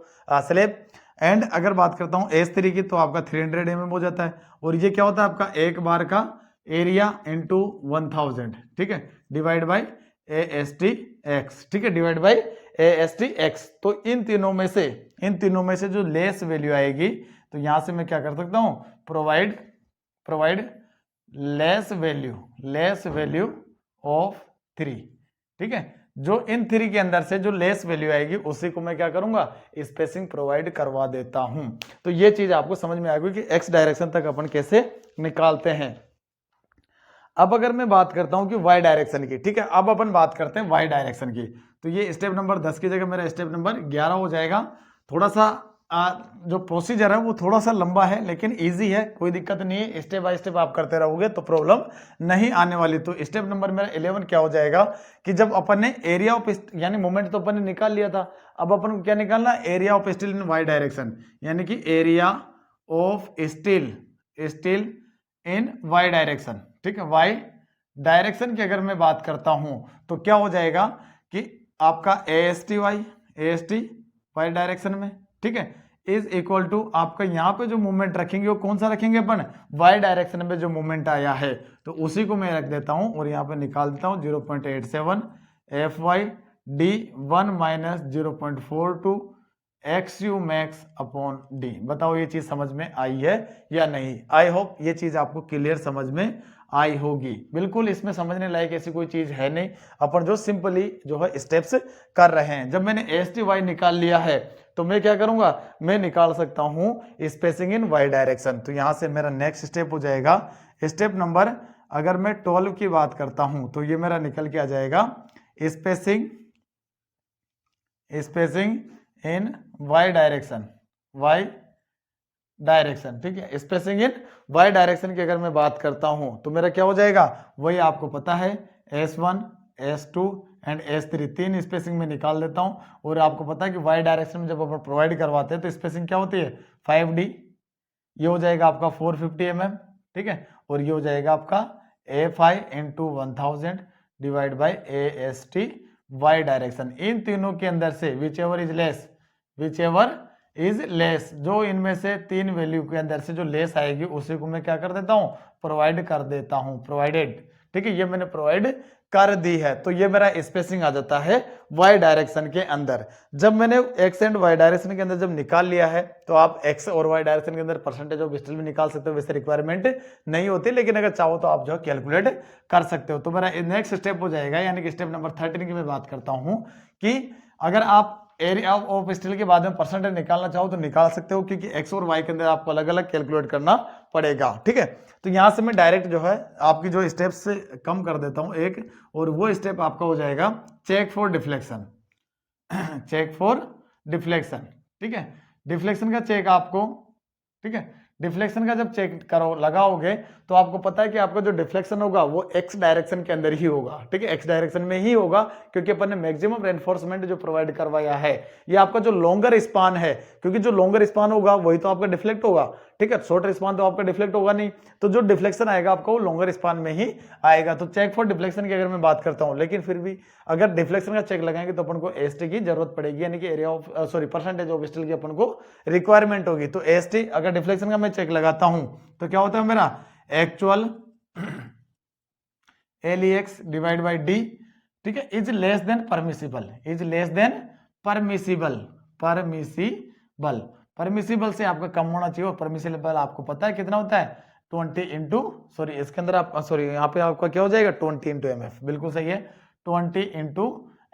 slab. And अगर बात करता हूं S3 की तो आपका 300 mm हो जाता है, और ये क्या होता है आपका एक बार का एरिया इंटू 1000, ठीक है, डिवाइड बाई AST x, ठीक है, डिवाइड बाई AST x। तो इन तीनों में से जो लेस वैल्यू आएगी तो यहां से मैं क्या कर सकता हूं, प्रोवाइड लेस वैल्यू ऑफ 3, ठीक है, जो इन 3 के अंदर से जो लेस वैल्यू आएगी उसी को मैं क्या करूंगा, स्पेसिंग प्रोवाइड करवा देता हूं। तो ये चीज आपको समझ में आएगी कि एक्स डायरेक्शन तक अपन कैसे निकालते हैं। अब अगर मैं बात करता हूं कि वाई डायरेक्शन की, ठीक है, अब अपन बात करते हैं वाई डायरेक्शन की। तो ये स्टेप नंबर 10 की जगह मेरा स्टेप नंबर 11 हो जाएगा। थोड़ा सा जो प्रोसीजर है वो थोड़ा सा लंबा है लेकिन इजी है, कोई दिक्कत नहीं है, स्टेप बाय स्टेप आप करते रहोगे तो प्रॉब्लम नहीं आने वाली। तो स्टेप नंबर मेरा 11 क्या हो जाएगा कि जब अपन ने एरिया ऑफ यानी मोमेंट तो अपन ने निकाल लिया था, अब अपन को क्या निकालना, area of steel in y direction, यानी कि area of steel in y direction, ठीक है, वाई डायरेक्शन की अगर मैं बात करता हूं तो क्या हो जाएगा कि आपका AST वाई डायरेक्शन में, ठीक है, इज इक्वल टू आपका यहाँ पे जो मूवमेंट रखेंगे वो कौन सा रखेंगे अपन, वाई डायरेक्शन में जो मूवमेंट आया है तो उसी को मैं रख देता हूं, और यहाँ पे निकाल देता हूं 0.87 FY D 1 minus 0.42 X U max upon D. बताओ ये चीज समझ में आई है या नहीं? आई होप ये चीज आपको क्लियर समझ में आई होगी। बिल्कुल इसमें समझने लायक ऐसी कोई चीज है नहीं, अपन जो सिंपली जो है स्टेप्स कर रहे हैं। जब मैंने एस टी वाई निकाल लिया है तो मैं क्या करूंगा, मैं निकाल सकता हूं स्पेसिंग इन वाई डायरेक्शन। तो यहां से मेरा नेक्स्ट स्टेप हो जाएगा स्टेप नंबर, अगर मैं 12 की बात करता हूं तो ये मेरा निकल के आ जाएगा spacing in y direction, y direction. ठीक है, स्पेसिंग इन वाई डायरेक्शन की अगर मैं बात करता हूं तो मेरा क्या हो जाएगा, वही आपको पता है S1 S2 एंड S3 तीन स्पेसिंग में निकाल देता हूं। और आपको पता है कि वाई डायरेक्शन में जब अपन प्रोवाइड करवाते हैं तो स्पेसिंग क्या होती है 5D, ये हो जाएगा आपका 450 mm। ठीक है, और ये हो जाएगा आपका A5 into 1000 divide by AST y direction. इन तीनों के अंदर से विच एवर इज लेस, जो इनमें से तीन वैल्यू के अंदर से जो लेस आएगी उसी को मैं क्या कर देता हूं, प्रोवाइड कर देता हूं, प्रोवाइडेड। ठीक है, ये मैंने प्रोवाइड कर दी है, तो ये मेरा स्पेसिंग आ जाता है वाई डायरेक्शन के अंदर। जब मैंने एक्स एंड वाई डायरेक्शन के अंदर जब निकाल लिया है तो आप एक्स और वाई डायरेक्शन के अंदर परसेंटेज ऑफ स्टिल भी निकाल सकते हो, वैसे रिक्वायरमेंट नहीं होती, लेकिन अगर चाहो तो आप जो कैलकुलेट कर सकते हो। तो मेरा नेक्स्ट स्टेप हो जाएगा, यानी कि स्टेप नंबर 13 की मैं बात करता हूं कि अगर आप एरिया ऑफ स्टील के बाद में परसेंटेज निकालना चाहो तो निकाल सकते हो, क्योंकि एक्स और वाई के अंदर आपको अलग अलग कैलकुलेट करना पड़ेगा। ठीक है, तो यहां से मैं डायरेक्ट जो है आपकी जो स्टेप्स से कम कर देता हूं एक, और वो स्टेप आपका हो जाएगा check for deflection. Check for deflection. ठीक है, डिफ्लेक्शन का चेक आपको, ठीक है, डिफ्लेक्शन का जब चेक करो लगाओगे तो आपको पता है कि आपका जो डिफ्लेक्शन होगा वो एक्स डायरेक्शन के अंदर ही होगा। ठीक है, एक्स डायरेक्शन में ही होगा, क्योंकि अपन ने मैक्सिमम रेनफोर्समेंट जो प्रोवाइड करवाया है ये आपका जो लॉन्गर स्पान है, क्योंकि जो लॉन्गर स्पान होगा वही तो आपका डिफ्लेक्ट होगा। ठीक है, शॉर्टर स्पान तो आपका डिफ्लेक्ट होगा नहीं, तो जो डिफ्लेक्शन आएगा आपका वो लॉन्गर स्पान में ही आएगा। तो चेक फॉर डिफ्लेक्शन की अगर मैं बात करता हूं, लेकिन फिर भी अगर डिफ्लेक्शन का चेक लगाएंगे तो अपन को एसटी की जरूरत पड़ेगी, यानी कि area of percentage of steel की अपन को रिक्वायरमेंट होगी। तो एसटी अगर डिफ्लेक्शन का मैं चेक लगाता हूं तो क्या होता है मेरा actual LEX divide by D. ठीक है, is less then permissible, is less then permissible, permissible से आपका कम होना चाहिए, और परमिसिबल आपको पता है कितना होता है 20 इंटू, सॉरी इसके अंदर आप सॉरी यहाँ पे आपका क्या हो जाएगा 20 इंटू MF। बिल्कुल सही है, 20 इंटू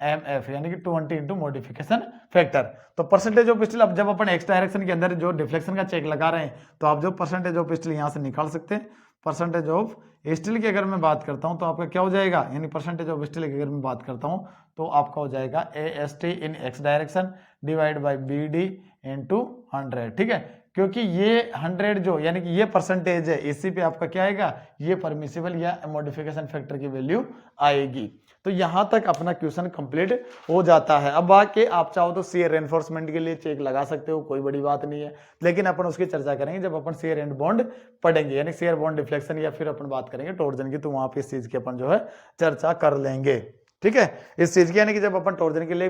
MF, यानी कि 20 इंटू मॉडिफिकेशन फैक्टर। तो परसेंटेज ऑफ स्टील, अब जब अपन एक्स डायरेक्शन के अंदर जो डिफ्लेक्शन का चेक लगा रहे हैं तो आप जो परसेंटेज ऑफ स्टील यहाँ से निकाल सकते हैं। परसेंटेज ऑफ स्टील की अगर मैं बात करता हूँ तो आपका क्या हो जाएगा, यानी परसेंटेज ऑफ स्टील की अगर मैं बात करता हूँ तो आपका हो जाएगा AST in x direction divide by BD into 100। ठीक है, क्योंकि ये 100 जो यानी कि ये परसेंटेज है, इसी पे आपका क्या आएगा, ये परमिसिबल या मॉडिफिकेशन फैक्टर की वैल्यू आएगी। तो यहां तक अपना क्वेश्चन कंप्लीट हो जाता है। अब आके आप चाहो तो शियर रेनफोर्समेंट के लिए चेक लगा सकते हो, कोई बड़ी बात नहीं है, लेकिन अपन उसकी चर्चा करेंगे जब अपन शियर एंड बॉन्ड पढ़ेंगे, यानी शियर बॉन्ड डिफ्लेक्शन, या फिर अपन बात करेंगे टॉर्जन की, तो वहां पे इस चीज की अपन जो है चर्चा कर लेंगे। ठीक है, इस चीज की, यानी कि जब अपन टॉर्जन के लिए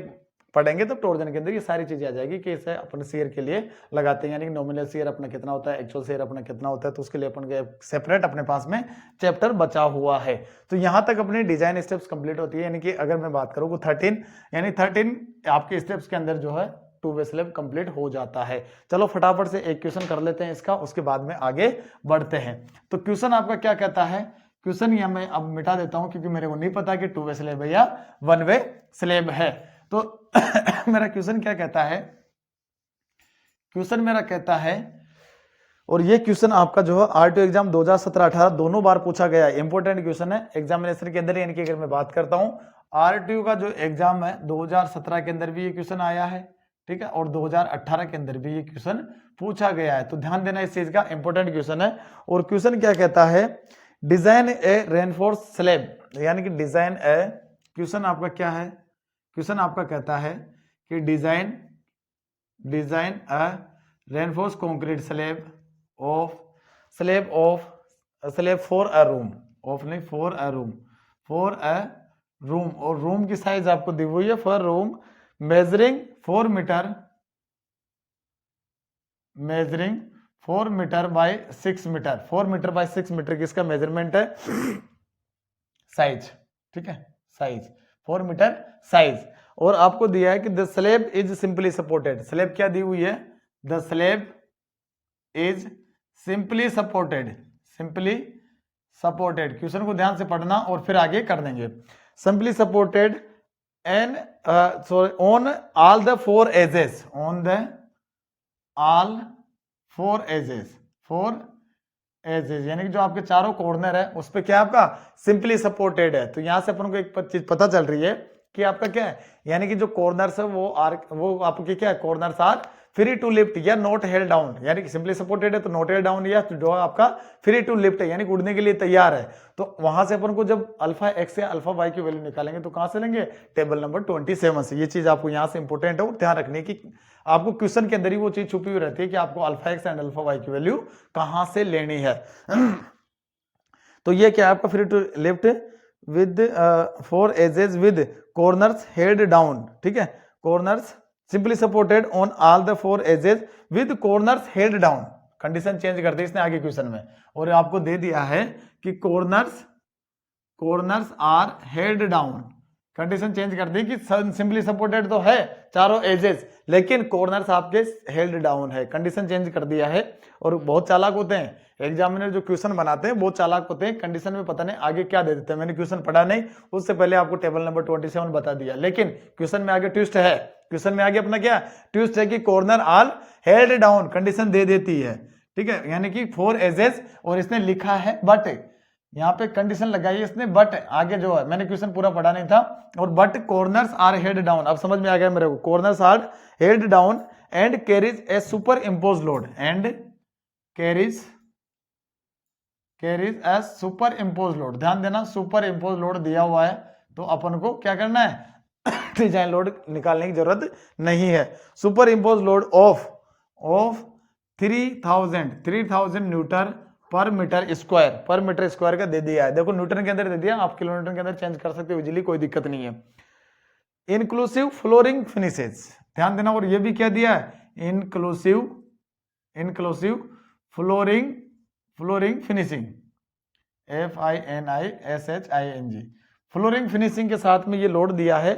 पढ़ेंगे तो टॉर्जन के अंदर ये सारी चीजें आ जाएगी कि इसे अपन शेयर के लिए लगाते हैं, यानी कि नॉमिनल शेयर अपना कितना होता है, एक्चुअल शेयर अपना कितना होता है, तो उसके लिए अपन के सेपरेट अपने पास में चैप्टर बचा हुआ है। तो यहां तक अपनी डिजाइन स्टेप्स कंप्लीट होती है, यानी कि अगर मैं बात करूँ 13, यानी 13 आपके स्टेप्स के अंदर जो है 2 वे स्लैब कंप्लीट हो जाता है। चलो फटाफट से एक क्वेश्चन कर लेते हैं इसका, उसके बाद में आगे बढ़ते हैं। तो क्वेश्चन आपका क्या कहता है, क्वेश्चन यह मैं अब मिटा देता हूं क्योंकि मेरे को नहीं पता कि 2 वे स्लैब है या 1 वे स्लैब है। तो मेरा क्वेश्चन क्या कहता है, क्वेश्चन मेरा कहता है, और ये क्वेश्चन आपका जो है R2 एग्जाम 2017-18 दोनों बार पूछा गया है, इंपॉर्टेंट क्वेश्चन है एग्जामिनेशन के अंदर। यानी कि अगर मैं बात करता हूं R2 का जो एग्जाम है 2017 के अंदर भी ये क्वेश्चन आया है, ठीक है, और 2018 के अंदर भी ये क्वेश्चन पूछा गया है। तो ध्यान देना इस चीज का, इंपॉर्टेंट क्वेश्चन है। और क्वेश्चन क्या कहता है, डिजाइन ए रेनफोर्स स्लैब, यानी कि डिजाइन ए, क्वेश्चन आपका क्या है, क्वेश्चन आपका कहता है कि design a reinforce concrete slab for a room, of नहीं फॉर अ रूम, और रूम की साइज आपको दी हुई है for room measuring 4 metre by 6 metre, 4 metre by 6 metre किसका मेजरमेंट है, साइज। ठीक है, साइज 4 मीटर साइज। और आपको दिया है कि the slab is simply supported. Slab क्या दी हुई है? The slab is simply supported, simply supported. Question को ध्यान से पढ़ना और फिर आगे कर देंगे। Simply supported and on all the four edges, on the all four edges, four edges यानी कि जो आपके चारों कॉर्नर है उस पे क्या आपका सिंपली सपोर्टेड है। तो यहां से अपन को एक चीज पता चल रही है कि आपका क्या है, यानी कि जो कॉर्नर्स है वो आपके क्या है, corners are free to lift या नॉट हेल्ड डाउन, यानी कि सिंपली सपोर्टेड है तो नॉट हेल्ड डाउन, या जो आपका फ्री टू लिफ्ट है यानी कि उड़ने के लिए तैयार है। तो वहां से अपन को जब अल्फा एक्स या अल्फा वाई की वैल्यू निकालेंगे तो कहां से लेंगे? टेबल नंबर 27 से। ये चीज आपको यहां से इंपॉर्टेंट है और ध्यान रखने की, आपको क्वेश्चन के अंदर ही वो चीज छुपी हुई रहती है कि आपको alpha x and alpha Y की वैल्यू कहां से लेनी है। तो ये क्या है आपका free to lift with four edges with corners head down, ठीक है, corners simply supported on all the four edges with corners head down. Condition change कर दी इसने आगे क्वेश्चन में, और आपको दे दिया है कि corners are head down. Condition change कर दी कि सिंपली सपोर्टेड तो है चारों एजेस, लेकिन कॉर्नर्स आपके हेल्ड डाउन है। कंडीशन चेंज कर दिया है। और बहुत चालाक होते हैं एग्जामिनर जो क्वेश्चन बनाते हैं, बहुत चालाक होते हैं, कंडीशन में पता नहीं आगे क्या दे देते हैं। मैंने क्वेश्चन पढ़ा नहीं, उससे पहले आपको टेबल नंबर 27 बता दिया, लेकिन क्वेश्चन में आगे ट्विस्ट है। क्वेश्चन में आगे अपना क्या ट्विस्ट है कि corner all held down condition दे देती है, ठीक है, यानी कि फोर एजेस, और इसने लिखा है बट, यहाँ पे कंडीशन लगाई है इसने बट, आगे जो है मैंने क्वेश्चन पूरा पढ़ा नहीं था, और but corners are held down. अब समझ में आ गया मेरे को, corners are held down and carries a super impose load, and carries a super impose load. ध्यान देना, सुपर इम्पोज लोड दिया हुआ है तो अपन को क्या करना है, डिजाइन लोड निकालने की जरूरत नहीं है। Super impose load of 3000 Newton पर मीटर स्क्वायर का दे दिया है। देखो न्यूटन के अंदर दे दिया, आप किलोमीटर के अंदर चेंज कर सकते हो इजीली, कोई दिक्कत नहीं है। इंक्लूसिव फ्लोरिंग फिनिशेज, ध्यान देना, और ये भी क्या दिया है, inclusive flooring finishing, FINISHING, flooring finishing के साथ में ये लोड दिया है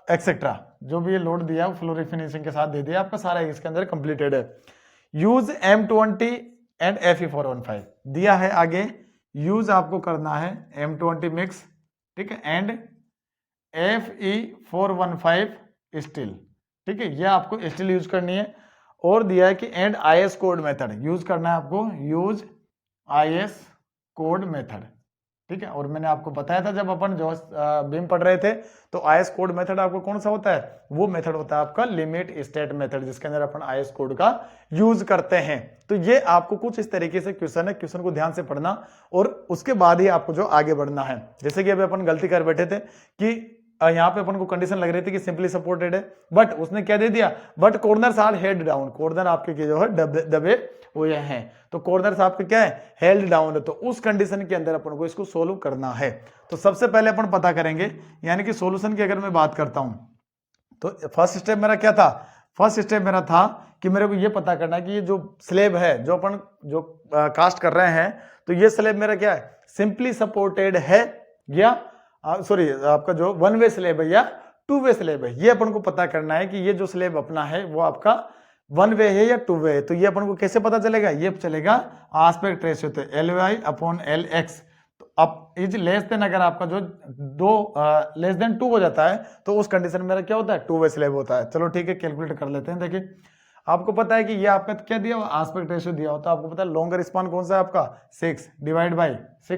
एक्सेट्रा, जो भी ये लोड दिया है फ्लोरिंग फिनिशिंग के साथ दे दिया आपका, सारा इसके अंदर कंप्लीटेड है। यूज M20 एंड Fe415 दिया है आगे, यूज आपको करना है M20 मिक्स, ठीक है, एंड Fe415 स्टील, ठीक है, यह आपको स्टील यूज करनी है। और दिया है कि and IS code method use करना है आपको, यूज IS कोड मेथड, ठीक है। और मैंने आपको बताया था जब अपन जो बीम पढ़ रहे थे, तो IS कोड मेथड आपको कौन सा होता है, वो मेथड होता है आपका लिमिट स्टेट मेथड, जिसके अंदर अपन IS कोड का यूज करते हैं। तो ये आपको कुछ इस तरीके से क्वेश्चन है, क्वेश्चन को ध्यान से पढ़ना और उसके बाद ही आपको जो आगे बढ़ना है। जैसे कि अभी अपन गलती कर बैठे थे कि यहाँ पे अपन को कंडीशन लग रही थी कि सिंपली सपोर्टेड है, बट उसने क्या दे दिया, but corners are held down, corner आपके जो है दबे हुए हैं, तो कॉर्नर्स आपके क्या है, हेल्ड डाउन है। तो उस कंडीशन के अंदर अपन को इसको सोल्व करना है। तो सबसे पहले अपन पता करेंगे, यानी कि सॉल्यूशन की अगर मैं बात करता हूं तो फर्स्ट स्टेप मेरा क्या था, फर्स्ट स्टेप मेरा था कि मेरे को ये पता करना है कि ये जो स्लेब है जो अपन जो कास्ट कर रहे हैं, तो ये स्लेब मेरा क्या है, सिंपली सपोर्टेड है या सॉरी आपका जो वन वे स्लेब है या टू वे स्लेब है। ये अपन को पता करना है कि ये जो स्लेब अपना है वो आपका वन वे है या टू वे है। तो ये अपन को कैसे पता चलेगा, ये चलेगा आस्पेक्ट रेशियो थे LY/LX। तो अब इज लेस देन, अगर आपका जो दो लेस देन 2 हो जाता है तो उस कंडीशन में मेरा क्या होता है, टू वे स्लेब होता है। चलो ठीक है, कैलकुलेट कर लेते हैं। देखिए आपको पता है कि ये आपका क्या दिया हुआ, आस्पेक्ट रेशियो दिया होता है। आपको पता है लॉन्गर स्पान कौन सा है आपका, 6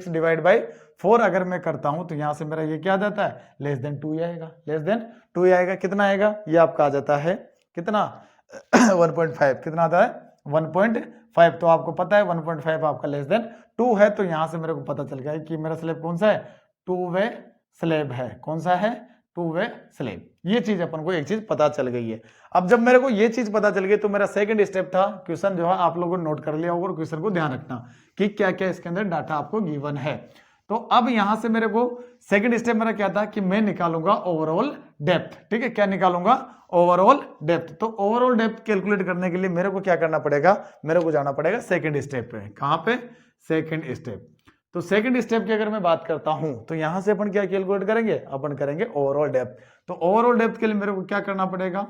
डिवाइड बाई 4 अगर मैं करता हूं तो यहां से मेरा ये क्या आ जाता है, लेस देन 2 आएगा, लेस देन 2 आएगा। कितना आएगा, ये आपका आ जाता है कितना 1.5, कितना आता है 1.5। तो आपको पता है 1.5 आपका लेस देन 2 है। तो यहां से मेरे को पता चल गया कि मेरा स्लेब कौन सा है, टू वे स्लेब है। कौन सा है, टू वे स्लेब। ये चीज अपन को एक चीज पता चल गई है। अब जब मेरे को ये चीज पता चल गई तो मेरा सेकंड स्टेप था, क्वेश्चन जो है आप लोगों ने नोट कर लिया होगा, और क्वेश्चन को ध्यान रखना कि क्या क्या इसके अंदर डाटा आपको गिवन है। तो अब यहां से मेरे को सेकंड स्टेप मेरा क्या था कि मैं निकालूंगा ओवरऑल डेप्थ, ठीक है, क्या निकालूंगा, ओवरऑल डेप्थ। तो ओवरऑल डेप्थ कैलकुलेट करने के लिए मेरे को क्या करना पड़ेगा, मेरे को जाना पड़ेगा सेकंड स्टेप पे। कहां पे, सेकंड स्टेप। तो सेकंड स्टेप की अगर मैं बात करता हूं तो यहां से अपन क्या कैलकुलेट करेंगे, अपन करेंगे ओवरऑल डेप्थ। तो ओवरऑल डेप्थ के लिए मेरे को क्या करना पड़ेगा,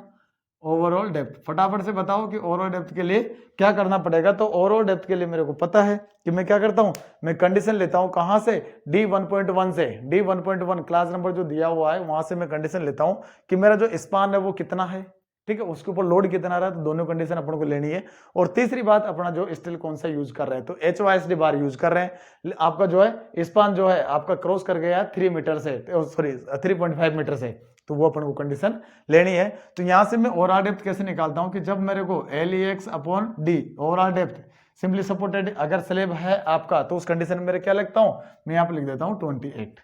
ओवरऑल डेप्थ, फटाफट से बताओ कि ओवरऑल डेप्थ के लिए क्या करना पड़ेगा। तो ओवरऑल डेप्थ के लिए मेरे को पता है कि मैं क्या करता हूं, मैं कंडीशन लेता हूं कहां से, डी 1.1 से। डी 1.1 क्लास नंबर जो दिया हुआ है वहां से मैं कंडीशन लेता हूं कि मेरा जो स्पान है वो कितना है, ठीक है, उसके ऊपर लोड कितना रहा है, तो दोनों कंडीशन अपन को लेनी है। और तीसरी बात, अपना जो स्टील कौन सा यूज कर रहे हैं, तो HYSD बार यूज कर रहे हैं। आपका जो है स्पान जो है आपका क्रॉस कर गया 3 मीटर से, सॉरी 3.5 मीटर से, तो वो अपन को कंडीशन लेनी है। तो यहां से मैं ओवरऑल डेप्थ कैसे निकालता हूं कि जब मेरे को LEX upon D overall depth simply supported अगर स्लैब है आपका, तो उस कंडीशन में मेरे क्या लिखता हूं, मैं यहां पे लिख देता हूं 28,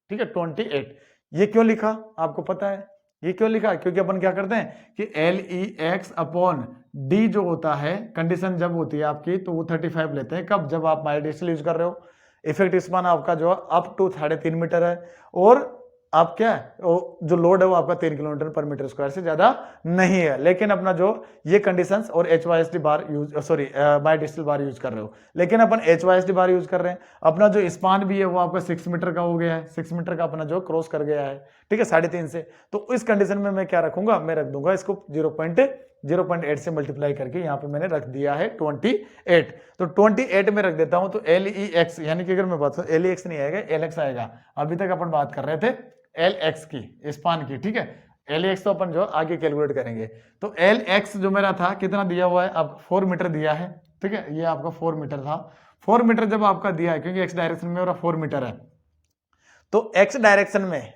ठीक है 28। ये क्यों लिखा आपको पता है, ये क्यों लिखा, क्योंकि अपन क्या करते हैं कि LEX अपॉन डी जो होता है कंडीशन जब होती है आपकी, तो वो 35 लेते हैं। कब, जब आप माइल्ड यूज कर रहे हो। इफेक्टिव स्पान आपका जो अप टू 3.5 मीटर है, और आप क्या जो लोड है वो आपका 3 किलोमीटर पर मीटर स्क्वायर से ज्यादा नहीं है। लेकिन अपना जो ये कंडीशंस और HYSD बार यूज, सॉरी माइल्ड बार यूज कर रहे हो, लेकिन अपन HYSD बार यूज कर रहे हैं। अपना जो स्पान भी है वो आपका 6 मीटर का हो गया है, 6 मीटर का अपना जो क्रॉस कर गया है, ठीक है 3.5 से। तो इस कंडीशन में मैं क्या रखूंगा, मैं रख दूंगा इसको 0.8 से मल्टीप्लाई करके यहाँ पे मैंने रख दिया है 28। तो 28 में रख देता हूं। तो LEX यानी कि अगर मैं बात करूं, LEX नहीं आएगा, LX आएगा। अभी तक अपन बात कर रहे थे LX की, स्पान की, ठीक है। LEX तो अपन जो आगे कैलकुलेट करेंगे। तो LX जो मेरा था कितना दिया हुआ है, आपको 4 मीटर दिया है, ठीक है, ये आपका 4 मीटर था। 4 मीटर जब आपका दिया है, क्योंकि X डायरेक्शन में मेरा 4 मीटर है, तो X डायरेक्शन में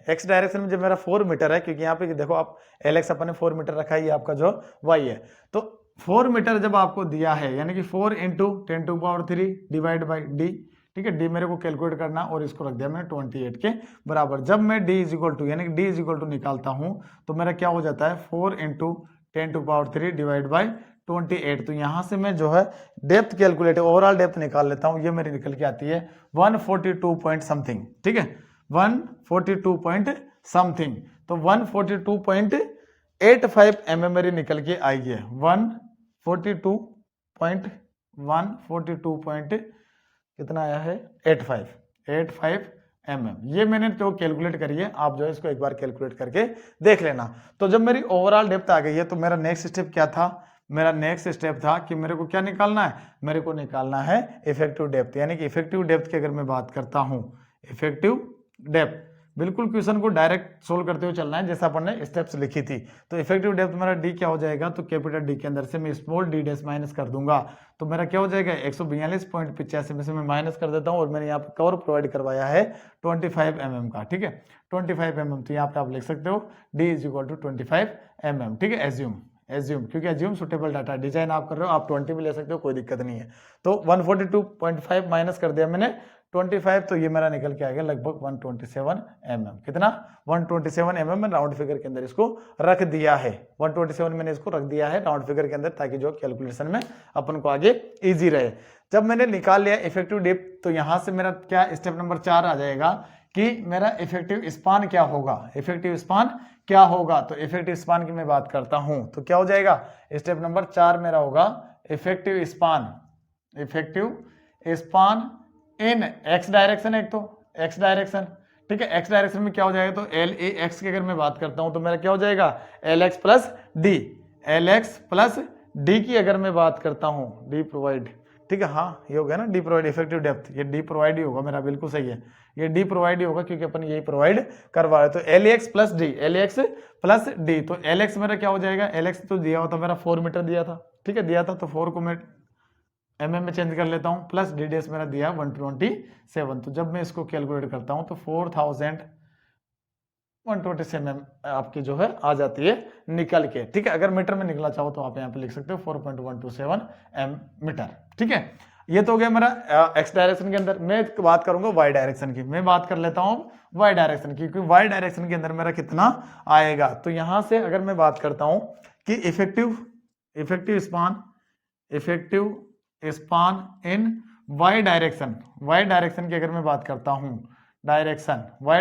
जब मेरा 4 मीटर है, क्योंकि यहाँ पे देखो आप LX अपन ने 4 मीटर रखा है, ये आपका जो Y है। तो 4 मीटर जब आपको दिया है, यानी कि 4 इंटू 10⁻³ डिवाइड बाई डी, ठीक है, डी मेरे को कैलकुलेट करना, और इसको रख दिया मैंने 28 के बराबर। जब मैं डी इज इक्वल टू, यानी कि डी इज इक्वल टू निकालता हूं, तो मेरा क्या हो जाता है 4 इंटू 10⁻³ डिवाइड बाई 28। तो यहां से मैं जो है डेप्थ कैलकुलेट, ओवरऑल डेप्थ निकाल लेता हूं। ये मेरी निकल के आती है 142 पॉइंट समथिंग, ठीक है 142 पॉइंट समथिंग। तो 142.85 mm मेरी निकल के आई है। 142 कितना आया है 85 mm। ये मैंने तो कैलकुलेट करी है, आप जो है इसको एक बार कैलकुलेट करके देख लेना। तो जब मेरी ओवरऑल डेप्थ आ गई है, तो मेरा नेक्स्ट स्टेप क्या था, मेरा नेक्स्ट स्टेप था कि मेरे को क्या निकालना है, मेरे को निकालना है इफेक्टिव डेप्थ। यानी कि इफेक्टिव डेप्थ की अगर मैं बात करता हूं, इफेक्टिव डेप्थ, बिल्कुल क्वेश्चन को डायरेक्ट सोल्व करते हुए चलना है जैसा अपन ने स्टेप्स लिखी थी। तो इफेक्टिव डेप्थ मेरा डी क्या हो जाएगा, तो कैपिटल डी के अंदर से मैं स्मॉल डी डैश माइनस कर दूंगा, तो मेरा क्या हो जाएगा 142.85 में से मैं माइनस कर देता हूं, और मैंने यहाँ पे कवर प्रोवाइड करवाया है 25 mm का, ठीक है 25 mm। तो यहाँ पे आप लिख सकते हो D is equal to 25 mm, ठीक है। एज्यूम, क्योंकि एज्यूम सुटेबल डाटा, डिजाइन आप कर रहे हो, आप 20 भी ले सकते हो, कोई दिक्कत नहीं है। तो 142.5 माइनस कर दिया मैंने 25, तो ये मेरा निकल के आ गया लगभग 127 mm। कितना 127 mm में राउंड फिगर के अंदर इसको रख दिया है, 127 मैंने इसको रख दिया है राउंड फिगर के अंदर, ताकि जो कैलकुलेशन में अपन को आगे इजी रहे। जब मैंने निकाल लिया इफेक्टिव डेप्थ, तो यहां से मेरा क्या स्टेप नंबर 4 आ जाएगा कि मेरा इफेक्टिव स्पान क्या होगा, इफेक्टिव स्पान क्या होगा। तो इफेक्टिव स्पान की मैं बात करता हूं, तो क्या हो जाएगा स्टेप नंबर 4 मेरा होगा इफेक्टिव स्पान इन एक्स डायरेक्शन, एक तो एक्स डायरेक्शन, ठीक है। एक्स डायरेक्शन में क्या हो जाएगा, तो LAX की अगर मैं बात करता हूं, तो मेरा क्या हो जाएगा LX प्लस डी की अगर मैं बात करता हूं, डी प्रोवाइड, ठीक है, हाँ ये हो गया ना डी प्रोवाइड इफेक्टिव डेप्थ, ये डी प्रोवाइड ही होगा मेरा, बिल्कुल सही है, ये डी प्रोवाइड ही होगा क्योंकि अपन यही प्रोवाइड करवा रहे। तो LAX प्लस डी, तो LX मेरा क्या हो जाएगा, LX तो दिया हुआ था मेरा 4 मीटर दिया था, ठीक है दिया था, तो 4 को मैं mm में चेंज कर लेता हूं, प्लस डी डेस मेरा दिया 127। तो जब मैं इसको कैलकुलेट करता हूं, तो 4127 आपकी जो है आ जाती है निकल के, ठीक है। अगर मीटर में निकला चाहो तो आप यहाँ पे लिख सकते हो 4.127 मीटर, ठीक है। ये तो हो गया मेरा एक्स डायरेक्शन के अंदर। मैं बात करूंगा वाई डायरेक्शन की, मैं बात कर लेता हूं वाई डायरेक्शन की, क्योंकि वाई डायरेक्शन के अंदर मेरा कितना आएगा। तो यहां से अगर मैं बात करता हूं कि इफेक्टिव स्पान इन वाई डायरेक्शन की अगर मैं बात करता हूं, वाई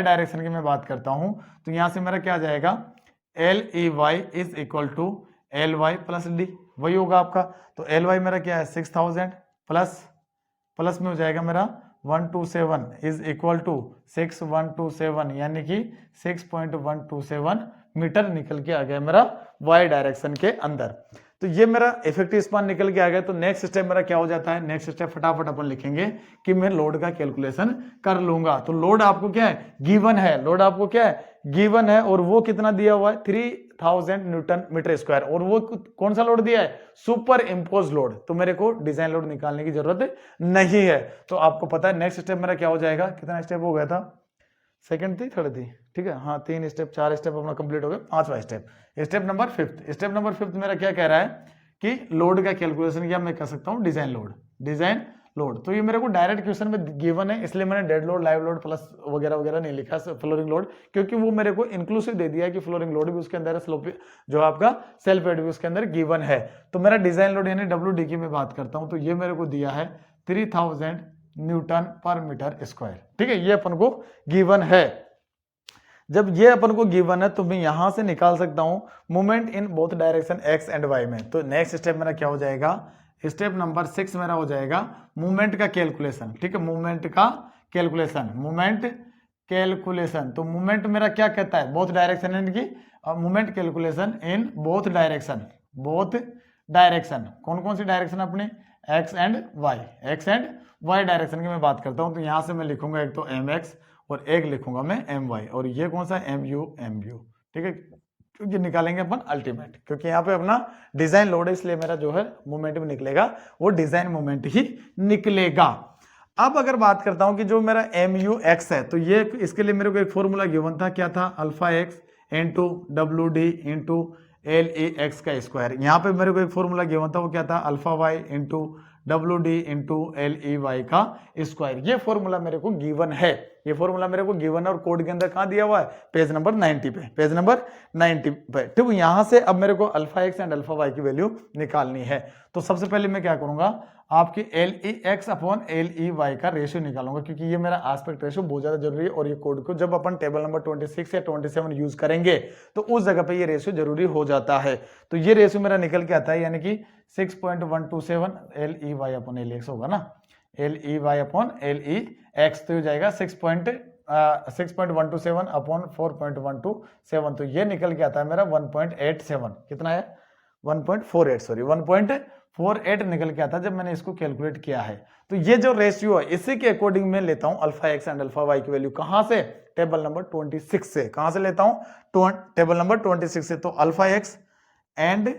डायरेक्शन की मैं बात करता हूं, तो यहां से मेरा क्या आ जाएगा LEY is equal to LY plus D, वही होगा आपका। तो LY मेरा क्या है 6000 प्लस में हो जाएगा मेरा 6127 इज इक्वल टू 6127 यानी कि 6.127 मीटर निकल के आ गया मेरा y डायरेक्शन के अंदर। तो ये मेरा इफेक्टिव स्पान निकल के आ गया। तो नेक्स्ट स्टेप मेरा क्या हो जाता है, नेक्स्ट स्टेप फटाफट अपन लिखेंगे कि मैं लोड का कैलकुलेशन कर लूंगा। तो लोड आपको क्या है, गिवन है, लोड आपको क्या है, गिवन है, और वो कितना दिया हुआ है 3000 न्यूटन मीटर स्क्वायर, और वो कौन सा लोड दिया है, सुपर इम्पोज लोड। तो मेरे को डिजाइन लोड निकालने की जरूरत नहीं है। तो आपको पता है नेक्स्ट स्टेप मेरा क्या हो जाएगा, कितना स्टेप हो गया था, सेकंड थी थर्ड थी, ठीक है, हाँ 3 स्टेप 4 स्टेप अपना कंप्लीट हो गया। 5वां step, step number 5th, step number 5th मेरा क्या कह रहा है कि लोड का कैलकुलेशन क्या मैं कर सकता हूँ, डिजाइन लोड, डिजाइन लोड। तो ये मेरे को डायरेक्ट क्वेश्चन में गिवन है, इसलिए मैंने dead load, live load plus वगैरह वगैरह नहीं लिखा फ्लोरिंग लोड, क्योंकि वो मेरे को इंक्लूसिव दे दिया है कि फ्लोरिंग लोड भी उसके अंदर है, स्लोप जो आपका सेल्फ वेट भी उसके अंदर गिवन है। तो मेरा डिजाइन लोड यानी WD की मैं बात करता हूँ, तो ये मेरे को दिया है 3000 न्यूटन पर मीटर स्क्वायर, ठीक है, ये अपन को गिवन है। जब ये अपन को गिवन है तो मैं यहां से निकाल सकता हूं movement in both direction x and y में। तो नेक्स्ट स्टेप मेरा क्या हो जाएगा, स्टेप नंबर 6 मेरा हो जाएगा मूवमेंट का कैलकुलेशन, ठीक है, मूवमेंट का कैलकुलेशन, मूवमेंट कैलकुलेशन। तो मूवमेंट मेरा क्या कहता है, बोथ डायरेक्शन यानी कि movement calculation in both direction, both direction, कौन कौन सी डायरेक्शन अपने, x and y, x and y direction की मैं बात करता हूं। तो यहां से मैं लिखूंगा एक तो mx और एक लिखूंगा मैं my, और ये कौन सा mu, ठीक है, क्योंकि निकालेंगे अपन अल्टीमेट, क्योंकि यहाँ पे अपना डिजाइन लोड है, इसलिए मेरा जो है मोमेंट भी निकलेगा वो डिजाइन मोमेंट ही निकलेगा। अब अगर बात करता हूं कि जो मेरा MUX है, तो ये इसके लिए मेरे को एक फॉर्मूला गिवन था, क्या था, alpha x into WD into LEX का स्क्वायर। यहाँ पे मेरे को एक फॉर्मूला गिवन था, वो क्या था, alpha y into WD into LEY का स्क्वायर। ये फॉर्मूला मेरे को गिवन है, ये फॉर्मूला मेरे को गिवन है, और कोड के अंदर कहाँ दिया हुआ है, पेज नंबर 90 पे, पेज नंबर 90 पे। तो यहाँ से अब मेरे को alpha x and alpha Y की वैल्यू निकालनी है। तो सबसे पहले मैं क्या करूंगा, आपकी LEX अपॉन LEY का रेशियो निकालूंगा, क्योंकि ये मेरा एस्पेक्ट रेशियो बहुत ज्यादा जरूरी है, और ये कोड को जब अपन टेबल नंबर 26 या 27 यूज करेंगे तो उस जगह पे ये रेशियो जरूरी हो जाता है। तो ये रेशियो मेरा निकल के आता है, यानी कि 6.127 LEY अपॉन LEX होगा ना, LEY अपॉन LEX, तो ये जाएगा 6.127 अपॉन 4.127, तो ये निकल के आता है मेरा 1.87, कितना है 1.48, सॉरी 1.48 निकल के आता है जब मैंने इसको कैलकुलेट किया है। तो ये जो रेशियो है इसी के अकॉर्डिंग मैं लेता हूं alpha x and alpha Y की वैल्यू, कहां से, टेबल नंबर 26 से। कहां से लेता हूं, टेबल नंबर 26 से। तो alpha x and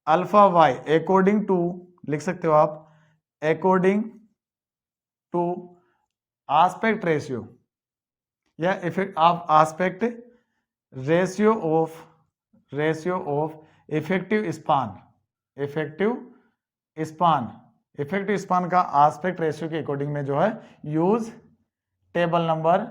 alpha y according to, लिख सकते हो आप, अकॉर्डिंग टू आस्पेक्ट रेशियो या effect of aspect ratio of effective span, effective span का आस्पेक्ट रेशियो के अकॉर्डिंग में जो है use table number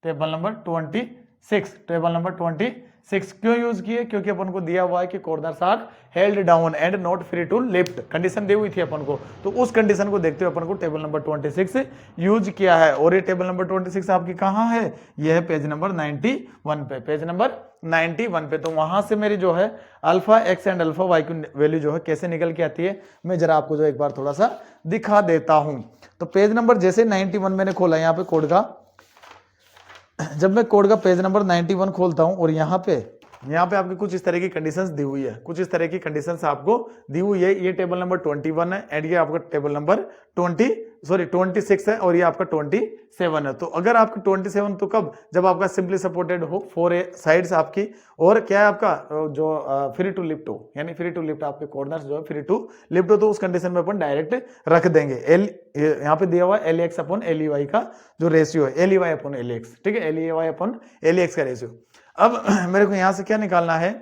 26, table number 26 क्यों यूज किए, क्योंकि अपन को दिया हुआ है कि corners are held down and not free to lift, condition दी हुई थी अपन को। तो उस कंडीशन को देखते हुए अपन को टेबल नंबर 26 यूज किया है। और ये टेबल नंबर 26 आपकी कहाँ है, ये है पेज नंबर 91 पे, पेज नंबर 91 पे। तो वहां से मेरी जो है alpha x and alpha Y की वैल्यू जो है कैसे निकल के आती है, मैं जरा आपको जो एक बार थोड़ा सा दिखा देता हूं। तो पेज नंबर जैसे 91 मैंने खोला, यहाँ पे कोड का, जब मैं कोड का पेज नंबर 91 खोलता हूं और यहाँ पे आपकी कुछ इस तरह की कंडीशंस दी हुई है, कुछ इस तरह की कंडीशंस आपको दी हुई है। ये टेबल नंबर 21 है एंड ये आपका टेबल नंबर 26 है और ये आपका 27 है। तो अगर आपका 27 तो कब, जब आपका सिंपली सपोर्टेड हो, 4 साइड्स आपकी, और क्या है आपका जो फ्री टू लिफ्ट हो, यानी फ्री टू लिफ्ट आपके कॉर्नर्स जो है फ्री टू लिफ्ट हो, तो उस कंडीशन में अपन डायरेक्ट रख देंगे। यहाँ पे दिया हुआ है LEX अपॉन LEY का जो रेशियो है, LEY अपॉन LEX, ठीक है, LEY अपॉन LEX का रेशियो। अब मेरे को यहां से क्या निकालना है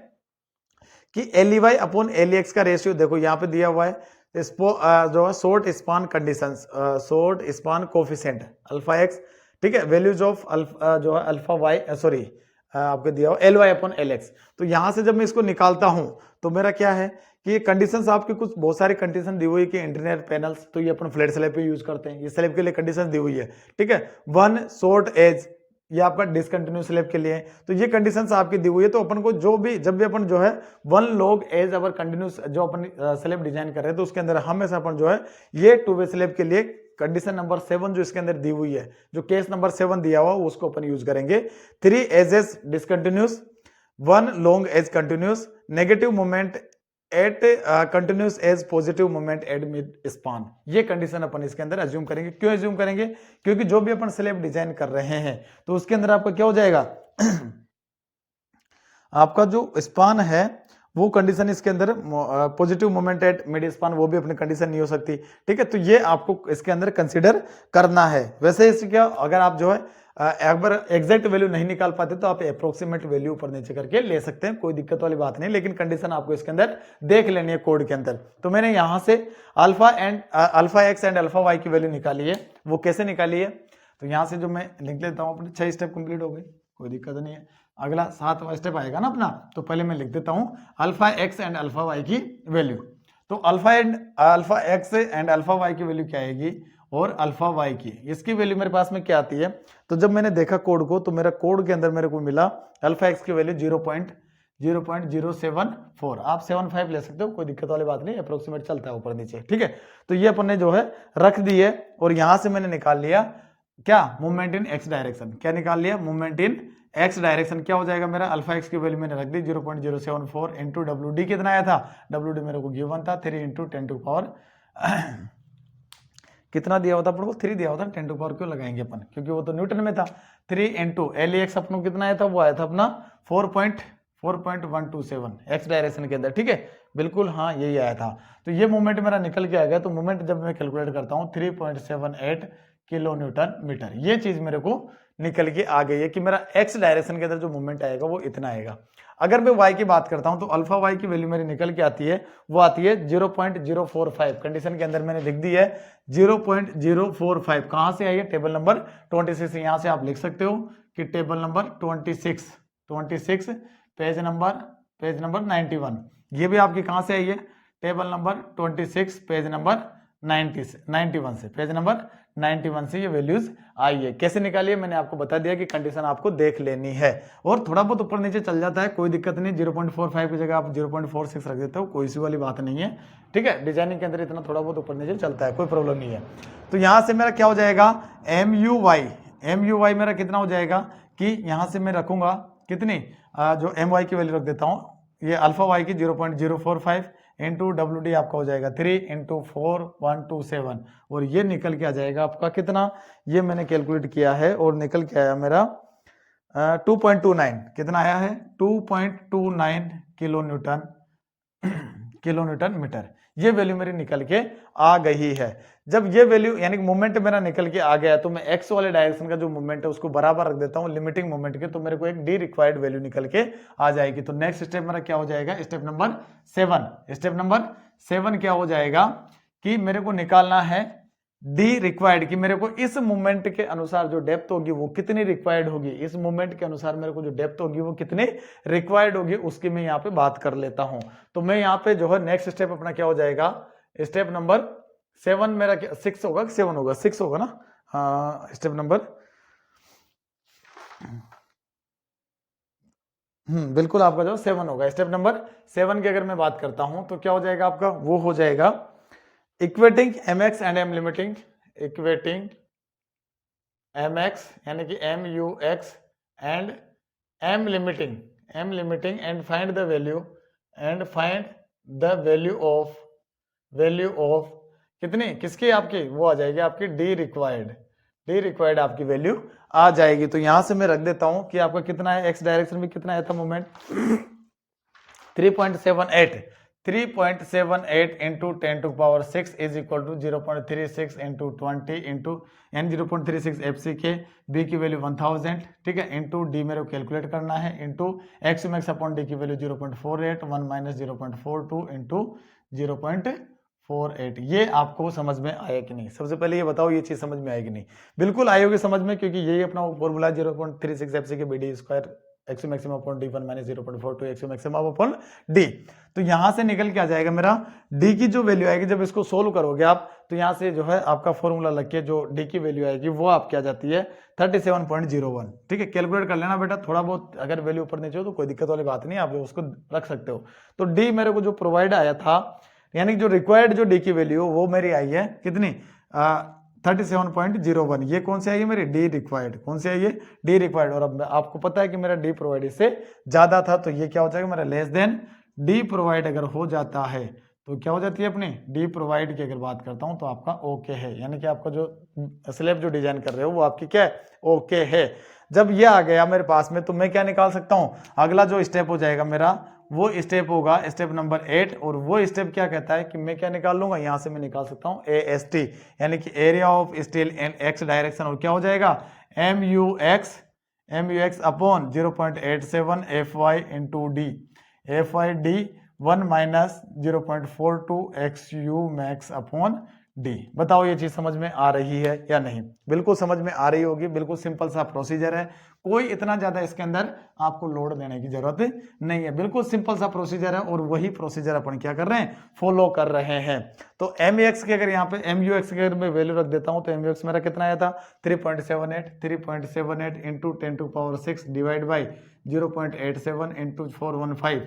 कि LEY अपॉन LEX का रेशियो, देखो यहाँ पे दिया हुआ है जो है short span conditions, short span coefficient alpha x, ठीक है, वैल्यूज ऑफ जो है अल्फा वाई, सॉरी आपको दिया हुआ LY अपॉन LX। तो यहां से जब मैं इसको निकालता हूं तो मेरा क्या है कि ये कंडीशंस आपकी कुछ बहुत सारी कंडीशन दी हुई है कि इंटरनल पैनल्स, तो ये अपन फ्लैट स्लैब पे यूज करते हैं, ये स्लैब के लिए कंडीशन दी हुई है, ठीक है, 1 शॉर्ट एज, ये आपका डिसकंटिन्यूस स्लैब के लिए। तो ये कंडीशंस आपकी दी हुई है। तो अपन को जो भी, जब भी अपन जो है 1 log एज अवर कंटिन्यूस जो अपन स्लैब डिजाइन कर रहे हैं, तो उसके अंदर हमेशा अपन जो है ये 2 वे स्लैब के लिए कंडीशन नंबर 7 जो इसके अंदर दी हुई है, जो केस नंबर 7 दिया हुआ उसको अपन यूज करेंगे। 3 edges discontinuous, 1 long edge continuous, negative moment at continuous edge positive moment at mid span. ये कंडीशन अपन इसके अंदर अज्यूम करेंगे। क्यों अज्यूम करेंगे? क्योंकि जो भी अपन स्लैब डिजाइन कर रहे हैं तो उसके अंदर आपका क्या हो जाएगा आपका जो स्पान है वो कंडीशन इसके अंदर positive moment at mid span, वो भी अपनी कंडीशन नहीं हो सकती। ठीक है, तो ये आपको इसके अंदर कंसीडर करना है। वैसे इसे क्या, अगर आप जो है अगर एग्जैक्ट वैल्यू नहीं निकाल पाते तो आप अप्रोक्सीमेट वैल्यू ऊपर नीचे करके ले सकते हैं, कोई दिक्कत वाली बात नहीं, लेकिन कंडीशन आपको इसके अंदर देख लेनी है कोड के अंदर। तो मैंने यहां से alpha x and alpha Y की वैल्यू निकाली है। वो कैसे निकाली है? तो यहां से जो मैं लिख लेता हूं, अपने 6 स्टेप कंप्लीट हो गई, कोई दिक्कत नहीं है। अगला 7वां स्टेप आएगा ना अपना, तो पहले मैं लिख देता हूं alpha x and alpha Y की वैल्यू। तो alpha x and alpha Y की वैल्यू क्या आएगी और अल्फा वाई की, इसकी वैल्यू मेरे पास में क्या आती है? तो जब मैंने देखा कोड को, तो मेरा कोड के अंदर मेरे को मिला अल्फा एक्स की वैल्यू 0.074। आप 75 ले सकते हो, कोई दिक्कत वाली बात नहीं, अप्रोक्सीमेट चलता है ऊपर नीचे। ठीक है, तो ये अपन ने जो है रख दी है। और यहां से मैंने निकाल लिया क्या? Movement in x direction. क्या निकाल लिया? Movement in x direction. क्या हो जाएगा मेरा? अल्फा एक्स की वैल्यू मैंने रख दी 0.074 इंटू WD कितना आया था? WD मेरे को गिवन था 3 इंटू 10 टू पावर कितना दिया होता अपन को? 3 दिया होता। 10 टू पावर क्यों लगाएंगे अपन? क्योंकि वो तो न्यूटन में था। 3 इंटू LEX अपन को कितना आया था? वो आया था अपना 4.127 एक्स डायरेक्शन के अंदर। ठीक है, बिल्कुल हाँ, यही आया था। तो ये मूवमेंट मेरा निकल के आ गया। तो मूवमेंट जब मैं कैलकुलेट करता हूँ 3.78 किलो न्यूटन मीटर, ये चीज मेरे को निकल के आ गई है कि मेरा एक्स डायरेक्शन के अंदर जो मूवमेंट आएगा वो इतना आएगा। अगर मैं वाई की बात करता हूं तो अल्फा वाई की वैल्यू मेरी निकल के आती है, वो आती है 0.045। कंडीशन के अंदर मैंने लिख दी है 0.045। कहां से आई है? Table number 26। यहां से आप लिख सकते हो कि टेबल नंबर 26 पेज नंबर 91। ये भी आपकी कहां से आई है? टेबल नंबर 26 पेज नंबर 91 से, पेज नंबर 91 से ये वैल्यूज आई है। कैसे निकाली है? मैंने आपको बता दिया कि कंडीशन आपको देख लेनी है। और थोड़ा बहुत ऊपर नीचे चल जाता है, कोई दिक्कत नहीं। 0.45 की जगह आप 0.46 रख देते हो, कोई सी वाली बात नहीं है। ठीक है, डिजाइनिंग के अंदर इतना थोड़ा बहुत ऊपर नीचे चलता है, कोई प्रॉब्लम नहीं है। तो यहां से मेरा क्या हो जाएगा? MUY मेरा कितना हो जाएगा कि यहां से मैं रखूंगा कितनी जो MY की वैल्यू रख देता हूं, ये अल्फा वाई की 0.045 इंटू WD आपका हो जाएगा 3 इंटू 4127। और ये निकल के आ जाएगा आपका कितना? ये मैंने कैलकुलेट किया है और निकल के आया मेरा 2.29। कितना आया है? 2.29 किलो न्यूटन मीटर। ये वैल्यू मेरी निकल के आ गई है। जब ये वैल्यू यानी कि मूवमेंट मेरा निकल के आ गया, तो मैं एक्स वाले डायरेक्शन का जो मूवमेंट है उसको बराबर रख देता हूं लिमिटिंग मूवमेंट के, तो मेरे को एक डी रिक्वायर्ड वैल्यू निकल के आ जाएगी। तो नेक्स्ट स्टेप मेरा क्या हो जाएगा? स्टेप नंबर 7 क्या हो जाएगा कि मेरे को निकालना है डी रिक्वायर्ड, कि मेरे को इस मूवमेंट के अनुसार जो डेप्थ होगी वो कितनी रिक्वायर्ड होगी, इस मूवमेंट के अनुसार मेरे को जो डेप्थ होगी वो कितनी रिक्वायर्ड होगी, उसकी मैं यहाँ पे बात कर लेता हूं। तो मैं यहाँ पे जो है नेक्स्ट स्टेप अपना क्या हो जाएगा? स्टेप नंबर 7 मेरा 6 होगा कि 7 होगा? 6 होगा ना? हाँ, स्टेप नंबर बिल्कुल आपका जो 7 होगा। स्टेप नंबर 7 की अगर मैं बात करता हूं तो क्या हो जाएगा आपका? वो हो जाएगा equating MX and M limiting, equating MX यानी कि MUX and M limiting and find the value of कितनी, किसकी? आपकी वो आ जाएगी आपकी डी रिक्वायर्ड आपकी वैल्यू आ जाएगी। तो यहां से मैं रख देता हूं कि आपका कितना है, एक्स डायरेक्शन में कितना आया था movement? 3.78 into 10 to power 6 is equal to 0.36 into 20 into यानी 0.36 FC के, B की वैल्यू 1000, ठीक है, इंटू डी मेरे को कैलकुलेट करना है, into x max upon D की वैल्यू 0.48 1 माइनस 0.42 इंटू 0.48। ये आपको समझ में आया कि नहीं? सबसे पहले ये बताओ, ये चीज समझ में आएगी नहीं? बिल्कुल आई होगी समझ में, क्योंकि यही अपना फॉर्मूला 0.36 FC के BD square x maximum upon D 1 minus 0.42 x maximum upon D. तो यहां से निकल के आ जाएगा मेरा डी की जो वैल्यू आएगी, जब इसको सोल्व करोगे आप तो यहां से जो है आपका फॉर्मूला लग के जो डी की वैल्यू आएगी वो आपकी आ जाती है 37.01। ठीक है, कैलकुलेट कर लेना बेटा, थोड़ा बहुत अगर वैल्यू ऊपर नीचे हो तो कोई दिक्कत वाली बात नहीं, आप उसको रख सकते हो। तो डी मेरे को जो प्रोवाइड आया था, यानी जो रिक्वायर्ड जो डी की वैल्यू वो मेरी आई है कितनी, 37.01। ये कौन सी आई है मेरी डी रिक्वायर्ड, कौन सी आई है डी रिक्वायर्ड। और अब आपको पता है कि मेरा डी प्रोवाइड इससे ज्यादा था, तो ये क्या हो जाएगा मेरा लेस देन डी प्रोवाइड अगर हो जाता है तो क्या हो जाती है अपनी डी प्रोवाइड की अगर बात करता हूं तो आपका ओके है, यानी कि आपका जो स्लैब जो डिजाइन कर रहे हो वो आपकी क्या है ओके है। जब ये आ गया मेरे पास में तो मैं क्या निकाल सकता हूं, अगला जो स्टेप हो जाएगा मेरा वो स्टेप होगा स्टेप नंबर 8। और वो स्टेप क्या कहता है कि मैं क्या निकाल लूंगा, यहां से मैं निकाल सकता हूं AST यानी कि area of steel in x direction. और क्या हो जाएगा MUX upon 0.87 FY into D, FY D 1 minus 0.42 XU max upon D. बताओ ये चीज समझ में आ रही है या नहीं? बिल्कुल समझ में आ रही होगी, बिल्कुल सिंपल सा प्रोसीजर है, कोई इतना ज्यादा इसके अंदर आपको लोड देने की जरूरत नहीं है, बिल्कुल सिंपल सा प्रोसीजर है। और वही प्रोसीजर अपन क्या कर रहे हैं फॉलो कर रहे हैं। तो MUX के अगर यहाँ पे MUX की अगर मैं वैल्यू रख देता हूं तो MUX मेरा कितना आया था 3.78 into 10⁶ divide by 0.87 into 415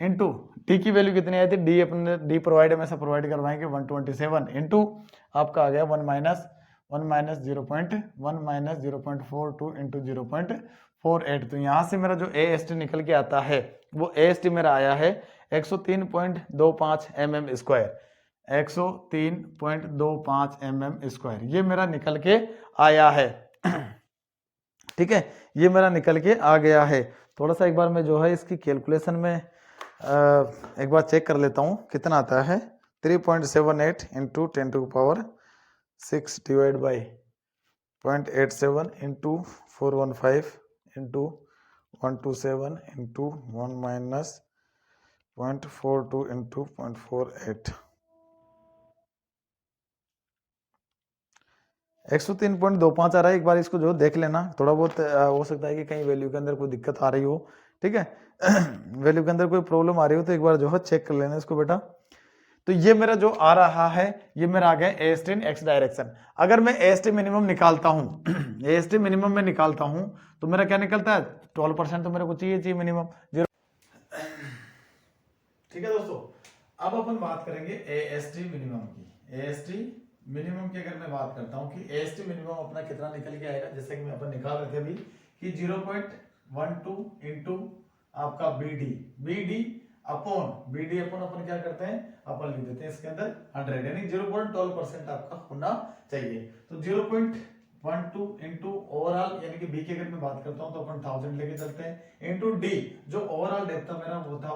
into T की वैल्यू कितनी आई थी, डी अपने डी प्रोवाइड में से प्रोवाइड करवाएंगे 127 इंटू आपका आ गया 1 माइनस 0.42 इंटू 0.48। तो यहाँ से मेरा जो AST निकल के आता है वो AST मेरा आया है 103.25 mm स्क्वायर, 103.25 mm स्क्वायर ये मेरा निकल के आया है। ठीक है, ये मेरा निकल के आ गया है। थोड़ा सा एक बार मैं जो है इसकी कैलकुलेशन में एक बार चेक कर लेता हूँ कितना आता है। 3.78 into 10⁶ divide by 0.87 into 415 into 127 into 1 minus 0.42 into 0.48 103.25 आ रहा है। एक बार इसको जो देख लेना, थोड़ा बहुत हो सकता है कि कहीं वैल्यू के अंदर कोई दिक्कत आ रही हो, ठीक है वैल्यू के अंदर कोई प्रॉब्लम आ रही हो तो एक बार जो है चेक कर लेना इसको बेटा। तो ये मेरा जो आ रहा है ये मेरा आ गया AST इन एक्स डायरेक्शन। अगर मैं AST मिनिमम निकालता हूं AST मिनिमम में निकालता हूं तो मेरा क्या निकलता है 12% तो मेरे को चाहिए मिनिमम 0। ठीक है दोस्तों, अब अपन बात करेंगे AST मिनिमम की। AST मिनिमम की अगर मैं बात करता हूं कि AST मिनिमम अपना कितना निकल के आएगा, जैसे कि मैं अपन निकाल रहे थे अभी कि 0.12 इंटू आपका BD अपॉन अपन क्या करते हैं अपन लिख देते हैं इसके अंदर 100 यानी 0.12% आपका होना चाहिए। तो 0.12 इंटू ओवरऑल यानी कि बी की अगर मैं बात करता हूं तो अपन 1000 लेके चलते हैं इंटू डी जो ओवरऑल डेप्थ था मेरा वो था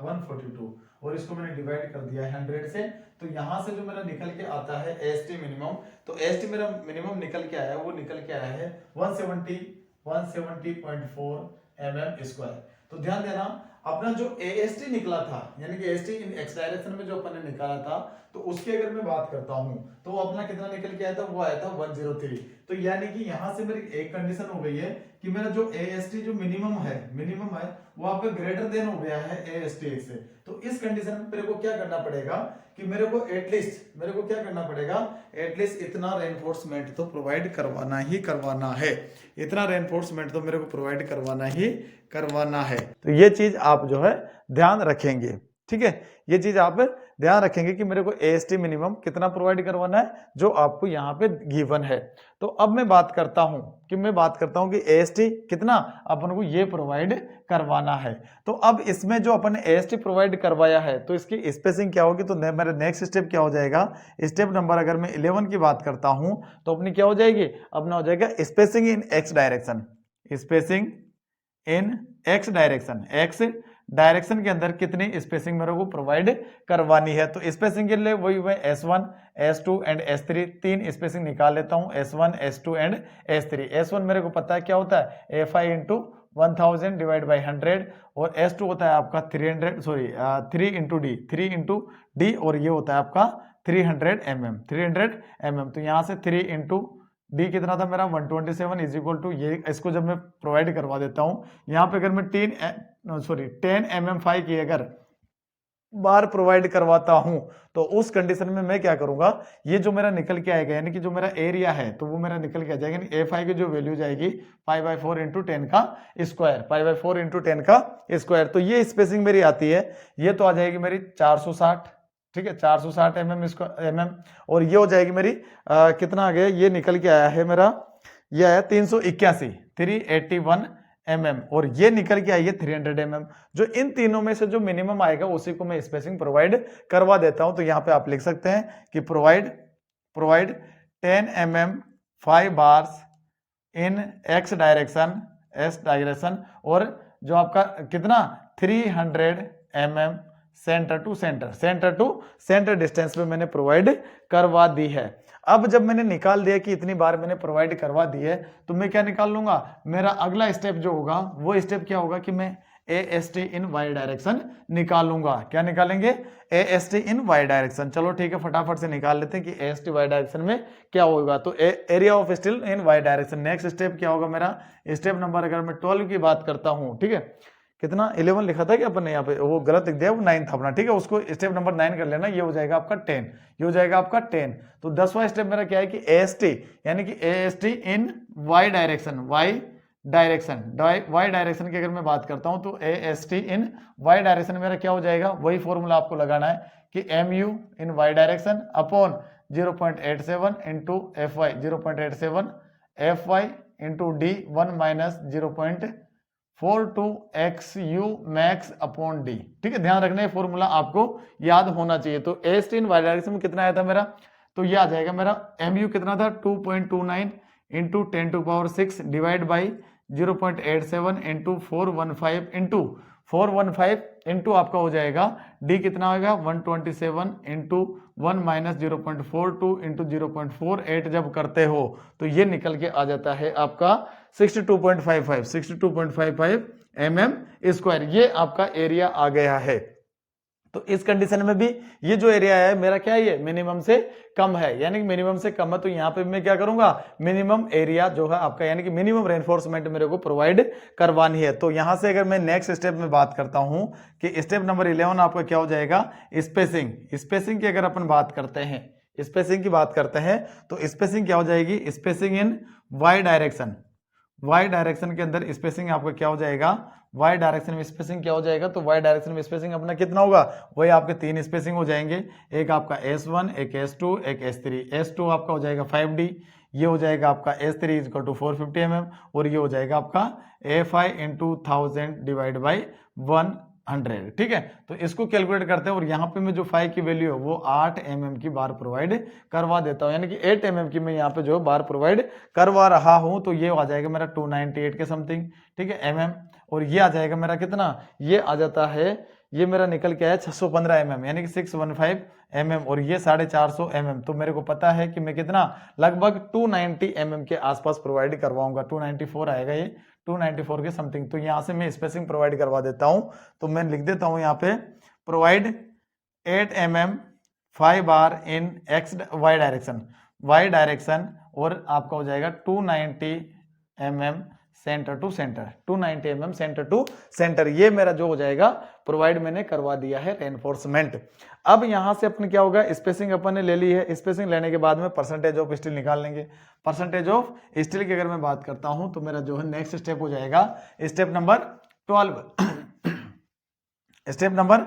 142 और इसको मैंने डिवाइड कर दिया है 100 से। तो यहां से जो मेरा निकल के आता है AST मिनिमम, तो AST मेरा मिनिमम निकल के आया वो निकल के आया है 170.4 mm स्क्वायर। तो ध्यान देना अपना जो AST निकला था यानी कि AST इन एक्स डायरेक्शन में जो अपन ने निकाला था तो उसकी अगर मैं बात करता हूं तो वो अपना कितना निकल के आया था, वो आया था 103। तो यानी कि यहां से मेरी एक कंडीशन हो गई है कि मेरा जो AST जो मिनिमम है वो आपका ग्रेटर देन हो गया है AST से। तो इस कंडीशन में मेरे को क्या करना पड़ेगा कि मेरे को क्या करना पड़ेगा एटलीस्ट इतना रेनफोर्समेंट तो प्रोवाइड करवाना ही करवाना है, इतना रेनफोर्समेंट तो मेरे को प्रोवाइड करवाना ही करवाना है। तो ये चीज आप जो है ध्यान रखेंगे, ठीक है, ये चीज आप ध्यान रखेंगे कि मेरे को AST मिनिमम कितना प्रोवाइड करवाना है जो आपको यहाँ पे गिवन है। तो अब मैं बात करता हूं कि AST कितना अपन को ये प्रोवाइड करवाना है। तो अब इसमें जो अपन ने AST प्रोवाइड करवाया है तो इसकी स्पेसिंग क्या होगी, तो मेरा नेक्स्ट स्टेप क्या हो जाएगा, स्टेप नंबर अगर मैं 11 की बात करता हूं तो अपनी क्या हो जाएगी, अपना हो जाएगा स्पेसिंग इन एक्स डायरेक्शन। स्पेसिंग इन एक्स डायरेक्शन के अंदर कितनी स्पेसिंग मेरे को प्रोवाइड करवानी है। तो स्पेसिंग के लिए वही मैं S1, S2 एंड S3 तीन स्पेसिंग निकाल लेता हूं, S1, S2 and S3। S1 मेरे को पता है क्या होता है FI इंटू 1000 डिवाइड बाई 100 और S2 होता है आपका 3 इंटू डी और ये होता है आपका 300 mm। तो यहां से 3 इंटू डी कितना था मेरा 127 इज इक्वल टू ये, इसको जब मैं प्रोवाइड करवा देता हूं यहाँ पे अगर मैं 10 mm की अगर बार प्रोवाइड करवाता हूं तो उस कंडीशन में मैं क्या करूंगा, ये जो मेरा निकल के आएगा यानी कि जो मेरा एरिया है तो वो मेरा निकल के आ जाएगा, यानी FI की जो वैल्यू जाएगी π/4 इंटू 10 का स्क्वायर, π/4 इंटू 10 का स्क्वायर। तो ये स्पेसिंग मेरी आती है, ये तो आ जाएगी मेरी 460 ठीक है, 460 mm इसको mm, और ये हो जाएगी मेरी कितना आ गया, ये निकल के आया है मेरा, ये आया 381 mm, और ये निकल के आई है 300 mm। जो इन तीनों में से जो मिनिमम आएगा उसी को मैं स्पेसिंग प्रोवाइड करवा देता हूं। तो यहाँ पे आप लिख सकते हैं कि provide 10 mm 5 bars in x direction, और जो आपका कितना 300 mm centre to centre distance पे मैंने प्रोवाइड करवा दी है। अब जब मैंने निकाल दिया कि इतनी बार मैंने प्रोवाइड करवा दी है, तो मैं क्या निकाल लूंगा, मेरा अगला स्टेप जो होगा वो स्टेप क्या होगा कि मैं AST इन y डायरेक्शन निकालूंगा। क्या निकालेंगे, AST इन y डायरेक्शन। चलो ठीक है, फटाफट से निकाल लेते हैं कि AST y डायरेक्शन में क्या होगा। तो area of steel in y direction, next step क्या होगा मेरा, स्टेप नंबर अगर मैं 12 की बात करता हूं, ठीक है, कितना 11 लिखा था कि अपन ने यहाँ पे, वो गलत लिख दिया, वो 9 था अपना, ठीक है, उसको स्टेप नंबर 9 कर लेना, ये हो जाएगा आपका 10, ये हो जाएगा आपका 10। तो 10वां स्टेप मेरा क्या है कि AST, यानी कि AST इन y डायरेक्शन की अगर मैं बात करता हूं तो AST इन y डायरेक्शन मेरा क्या हो जाएगा, वही फॉर्मूला आपको लगाना है कि MU इन y direction upon 0.87 into FY 0.87 FY into D 1 minus 0.42 XU max upon D। ठीक है, ध्यान रखना, ये फॉर्मूला आपको याद होना चाहिए। तो AST इन y डायरेक्शन में कितना आया था मेरा, तो ये आ जाएगा मेरा MU कितना था 2.29 into 10 to power 6 divide by 0.87 into 415 into आपका हो जाएगा D कितना होगा 127 इंटू 1 माइनस 0.42 इंटू 0.48 जब करते हो तो ये निकल के आ जाता है आपका 62.55 mm स्क्वायर। ये आपका एरिया आ गया है। तो इस कंडीशन में भी ये जो एरिया है मेरा क्या है, ये मिनिमम से कम है, यानी कि मिनिमम से कम है। तो यहाँ पे मैं क्या करूंगा, मिनिमम एरिया जो है आपका, यानी कि मिनिमम रेनफोर्समेंट मेरे को प्रोवाइड करवानी है। तो यहाँ से अगर मैं नेक्स्ट स्टेप में बात करता हूं कि स्टेप नंबर 11 आपका क्या हो जाएगा, स्पेसिंग की अगर अपन बात करते हैं, स्पेसिंग की बात करते हैं तो स्पेसिंग क्या हो जाएगी, स्पेसिंग इन वाई डायरेक्शन के अंदर स्पेसिंग आपका क्या हो जाएगा, y डायरेक्शन में स्पेसिंग क्या हो जाएगा, तो y डायरेक्शन में स्पेसिंग अपना कितना होगा, वही आपके 3 स्पेसिंग हो जाएंगे, एक आपका S1, एक S2, एक S3। S2 आपका हो जाएगा 5D, ये हो जाएगा आपका S3 इक्वल टू 450 mm, और ये हो जाएगा आपका A5 इंटू 1000 डिवाइड बाई 100। ठीक है, तो इसको कैलकुलेट करते हैं और यहाँ पे मैं जो 5 की वैल्यू है वो 8 mm की बार प्रोवाइड करवा देता हूँ, यानी कि 8 mm की मैं यहाँ पे जो बार प्रोवाइड करवा रहा हूँ। तो ये आ जाएगा मेरा 298 के समथिंग, ठीक है, mm, और ये आ जाएगा मेरा कितना, ये आ जाता है, ये मेरा निकल के आया 615 mm, यानी कि 615 mm, और ये 450 mm। तो मेरे को पता है कि मैं कितना लगभग 290 mm के आसपास प्रोवाइड करवाऊंगा, 294 आएगा, ये 294 के समथिंग। तो यहाँ से मैं स्पेसिंग प्रोवाइड करवा देता हूँ। तो मैं लिख देता हूँ यहाँ पे provide 8 mm 5 bar in y direction, और आपका हो जाएगा 290 mm centre to centre, 290 mm centre to centre. ये मेरा जो हो जाएगा प्रोवाइड मैंने करवा दिया है रेनफोर्समेंट। अब यहां से अपन क्या होगा, स्पेसिंग अपन ने ले ली है, स्पेसिंग लेने के बाद में परसेंटेज ऑफ स्टील निकाल लेंगे। परसेंटेज ऑफ स्टील की अगर मैं बात करता हूं तो मेरा जो है नेक्स्ट स्टेप हो जाएगा स्टेप नंबर 12। स्टेप नंबर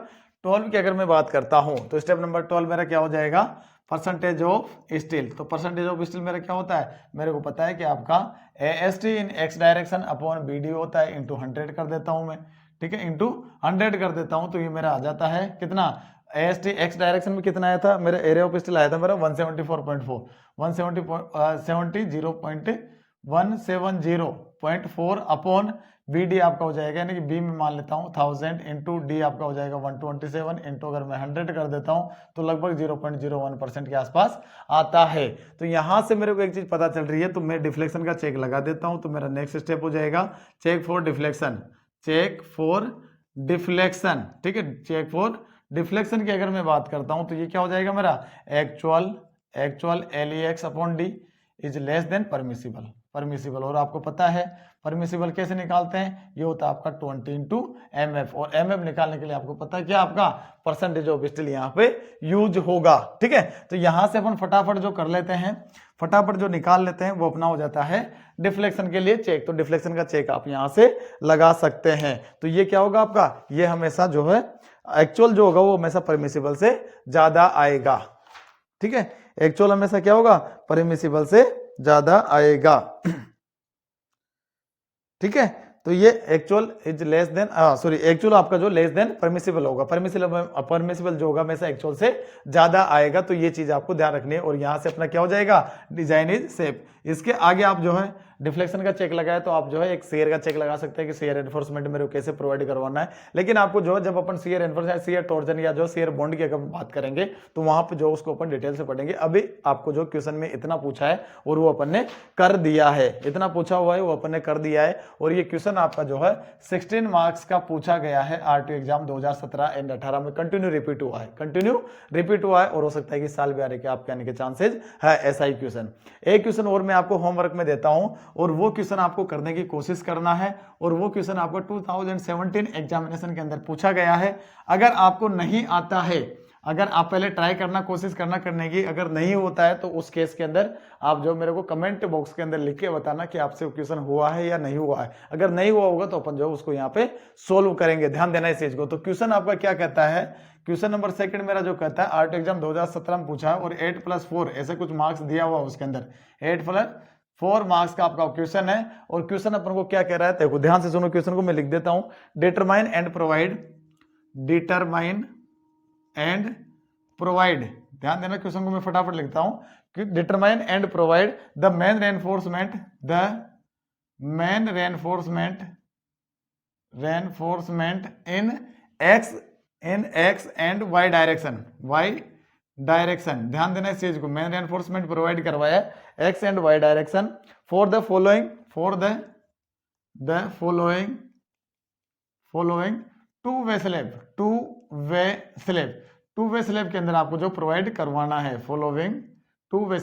12 की अगर मैं बात करता हूं तो स्टेप नंबर 12 मेरा क्या हो जाएगा, परसेंटेज ऑफ स्टील। तो परसेंटेज ऑफ स्टील मेरा क्या होता है, मेरे को पता है कि आपका AST इन x डायरेक्शन अपॉन BD होता है, इंटू 100 कर देता हूं मैं, ठीक है, इंटू 100 कर देता हूं। तो ये मेरा आ जाता है कितना, AST x डायरेक्शन में कितना आया था, मेरा एरिया ऑफ स्टील आया था मेरा 170.4 अपॉन BD आपका हो जाएगा, यानी कि B में मान लेता हूँ 1000 इंटू D आपका हो जाएगा 127 इंटू अगर मैं 100 कर देता हूँ तो लगभग 0.01% के आसपास आता है। तो यहाँ से मेरे को एक चीज पता चल रही है, तो मैं डिफ्लेक्शन का चेक लगा देता हूँ। तो मेरा नेक्स्ट स्टेप हो जाएगा चेक फॉर डिफ्लेक्शन, ठीक है, चेक फॉर डिफ्लेक्शन की अगर मैं बात करता हूँ तो ये क्या हो जाएगा मेरा, actual LEX upon D is less then permissible. और आपको पता है परमिसिबल कैसे निकालते हैं, ये होता है आपका 20 इंटू MF, और MF निकालने के लिए आपको पता है क्या, आपका परसेंटेज ऑफ स्टील यहाँ पे यूज होगा। ठीक है, तो यहाँ से अपन फटाफट जो कर लेते हैं, फटाफट जो निकाल लेते हैं वो अपना हो जाता है डिफ्लेक्शन के लिए चेक। तो डिफ्लेक्शन का चेक आप यहाँ से लगा सकते हैं। तो ये क्या होगा आपका, ये हमेशा जो है एक्चुअल जो होगा वो हमेशा परमिसिबल से ज्यादा आएगा। ठीक है, एक्चुअल हमेशा क्या होगा, परमिसिबल से ज्यादा आएगा। ठीक है, तो ये actual is less then, sorry, actual आपका जो लेस देन परमिसिबल होगा, परमिसिबल जो होगा हमेशा एक्चुअल से ज्यादा आएगा। तो ये चीज आपको ध्यान रखनी है। और यहां से अपना क्या हो जाएगा, डिजाइन इज सेफ। इसके आगे आप जो है डिफ्लेक्शन का चेक लगाए तो आप जो है एक शेयर का चेक लगा सकते हैं कि शेयर एनफोर्समेंट मेरे को कैसे प्रोवाइड करवाना है। लेकिन आपको जो है जब अपन शेयर एनफोर्समेंट, शेयर टॉर्जन या जो शेयर बॉन्ड की अगर बात करेंगे तो वहां पे जो उसको अपन डिटेल से पढ़ेंगे। अभी आपको जो क्वेश्चन में इतना पूछा है और वो अपन ने कर दिया है, इतना पूछा हुआ है वो अपन ने कर दिया है। और ये क्वेश्चन आपका जो है 16 मार्क्स का पूछा गया है आरटीओ एग्जाम 2017 एंड 18 में, कंटिन्यू रिपीट हुआ है, कंटिन्यू रिपीट हुआ है। और हो सकता है कि साल भी आने के आपके आने के चांसेस है। ऐसा ही क्वेश्चन, एक क्वेश्चन और मैं आपको होमवर्क में देता हूं और वो क्वेश्चन आपको करने की कोशिश करना है। और वो क्वेश्चन आपको 2017 एग्जामिनेशन के अंदर पूछा गया है। अगर आपको नहीं आता है, अगर आप पहले ट्राई करना, कोशिश करने की, अगर नहीं होता है तो उस केस के अंदर आप जो मेरे को कमेंट बॉक्स के अंदर लिख के बताना कि आपसे क्वेश्चन हुआ है या नहीं हुआ है। अगर नहीं हुआ होगा तो अपन जो उसको यहाँ पे सोल्व करेंगे, ध्यान देना इस चीज को। तो क्वेश्चन आपका क्या कहता है, क्वेश्चन नंबर सेकंड मेरा जो कहता है आरटीओ एग्जाम 2017 में पूछा है और 8+4 ऐसे कुछ मार्क्स दिया हुआ उसके अंदर, 8+4 मार्क्स का आपका क्वेश्चन है। और क्वेश्चन अपन को क्या कह रहा है, देखो ध्यान से सुनो क्वेश्चन को, मैं लिख देता हूं। Determine and provide, determine and provide, ध्यान देना क्वेश्चन को मैं फटाफट लिखता हूं कि determine and provide the main reinforcement, the main reinforcement in x and y direction, y direction, ध्यान देना इस चीज को। मेन रेनफोर्समेंट प्रोवाइड करवाया x and y direction for the following, for the following two way slab, two way slab के अंदर आपको जो प्रोवाइड करवाना है, फॉलोइंग टू वे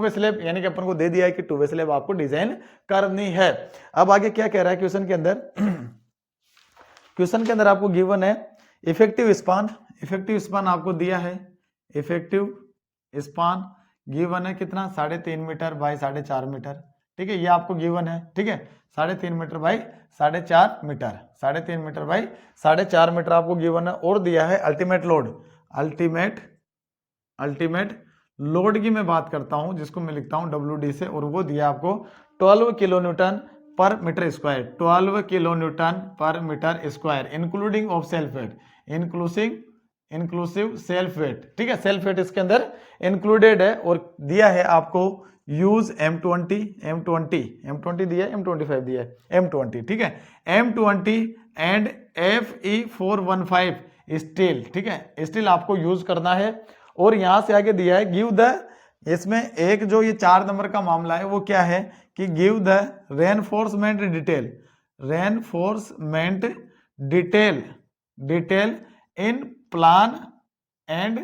स्लैब, यानी कि अपन को दे दिया है कि टू वे स्लैब आपको डिजाइन करनी है। अब आगे क्या कह रहा है क्वेश्चन के अंदर, क्वेश्चन के अंदर आपको गिवन है इफेक्टिव स्पान आपको दिया है, इफेक्टिव स्पान गिवन है कितना, 3.5 मीटर बाई 4.5 मीटर। ठीक है, ये आपको गिवन है। ठीक है, 3.5 metre by 4.5 metre, 3.5 metre by 4.5 metre आपको गिवन है। और दिया है अल्टीमेट लोड, अल्टीमेट लोड की मैं बात करता हूं जिसको मैं लिखता हूं WD से, और वो दिया आपको 12 किलो न्यूटन पर मीटर स्क्वायर, 12 किलो न्यूटन पर metre square, including of self weight, inclusive self weight. ठीक है, सेल्फ वेट इसके अंदर इंक्लूडेड है। और दिया है आपको यूज M20 दिया है, M25 दिया है, M20। ठीक है, M20 एंड Fe415 स्टील। ठीक है, स्टील आपको यूज करना है। और यहां से आगे दिया है गिव द, इसमें एक जो ये 4 नंबर का मामला है वो क्या है कि give the reinforcement detail in plan and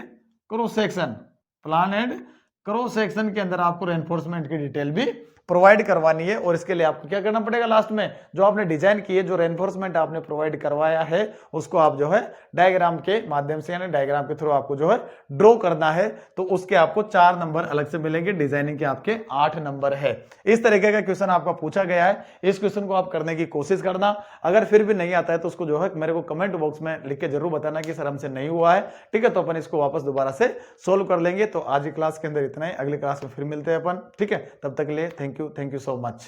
cross section के अंदर आपको रेनफोर्समेंट की डिटेल भी प्रोवाइड करवानी है। और इसके लिए आपको क्या करना पड़ेगा, लास्ट में जो आपने डिजाइन की है, जो रेनफोर्समेंट आपने प्रोवाइड करवाया है, उसको आप जो है डायग्राम के माध्यम से, यानी डायग्राम के थ्रू आपको जो है ड्रॉ करना है। तो उसके आपको 4 नंबर अलग से मिलेंगे, डिजाइनिंग के आपके 8 नंबर है। इस तरीके का क्वेश्चन आपका पूछा गया है। इस क्वेश्चन को आप करने की कोशिश करना। अगर फिर भी नहीं आता है तो उसको जो है मेरे को कमेंट बॉक्स में लिख के जरूर बताना कि सर हमसे नहीं हुआ है। ठीक है, तो अपन इसको वापस दोबारा से सोल्व कर लेंगे। तो आज की क्लास के अंदर इतना ही, अगली क्लास में फिर मिलते हैं अपन। ठीक है, तब तक के लिए थैंक यू सो मच।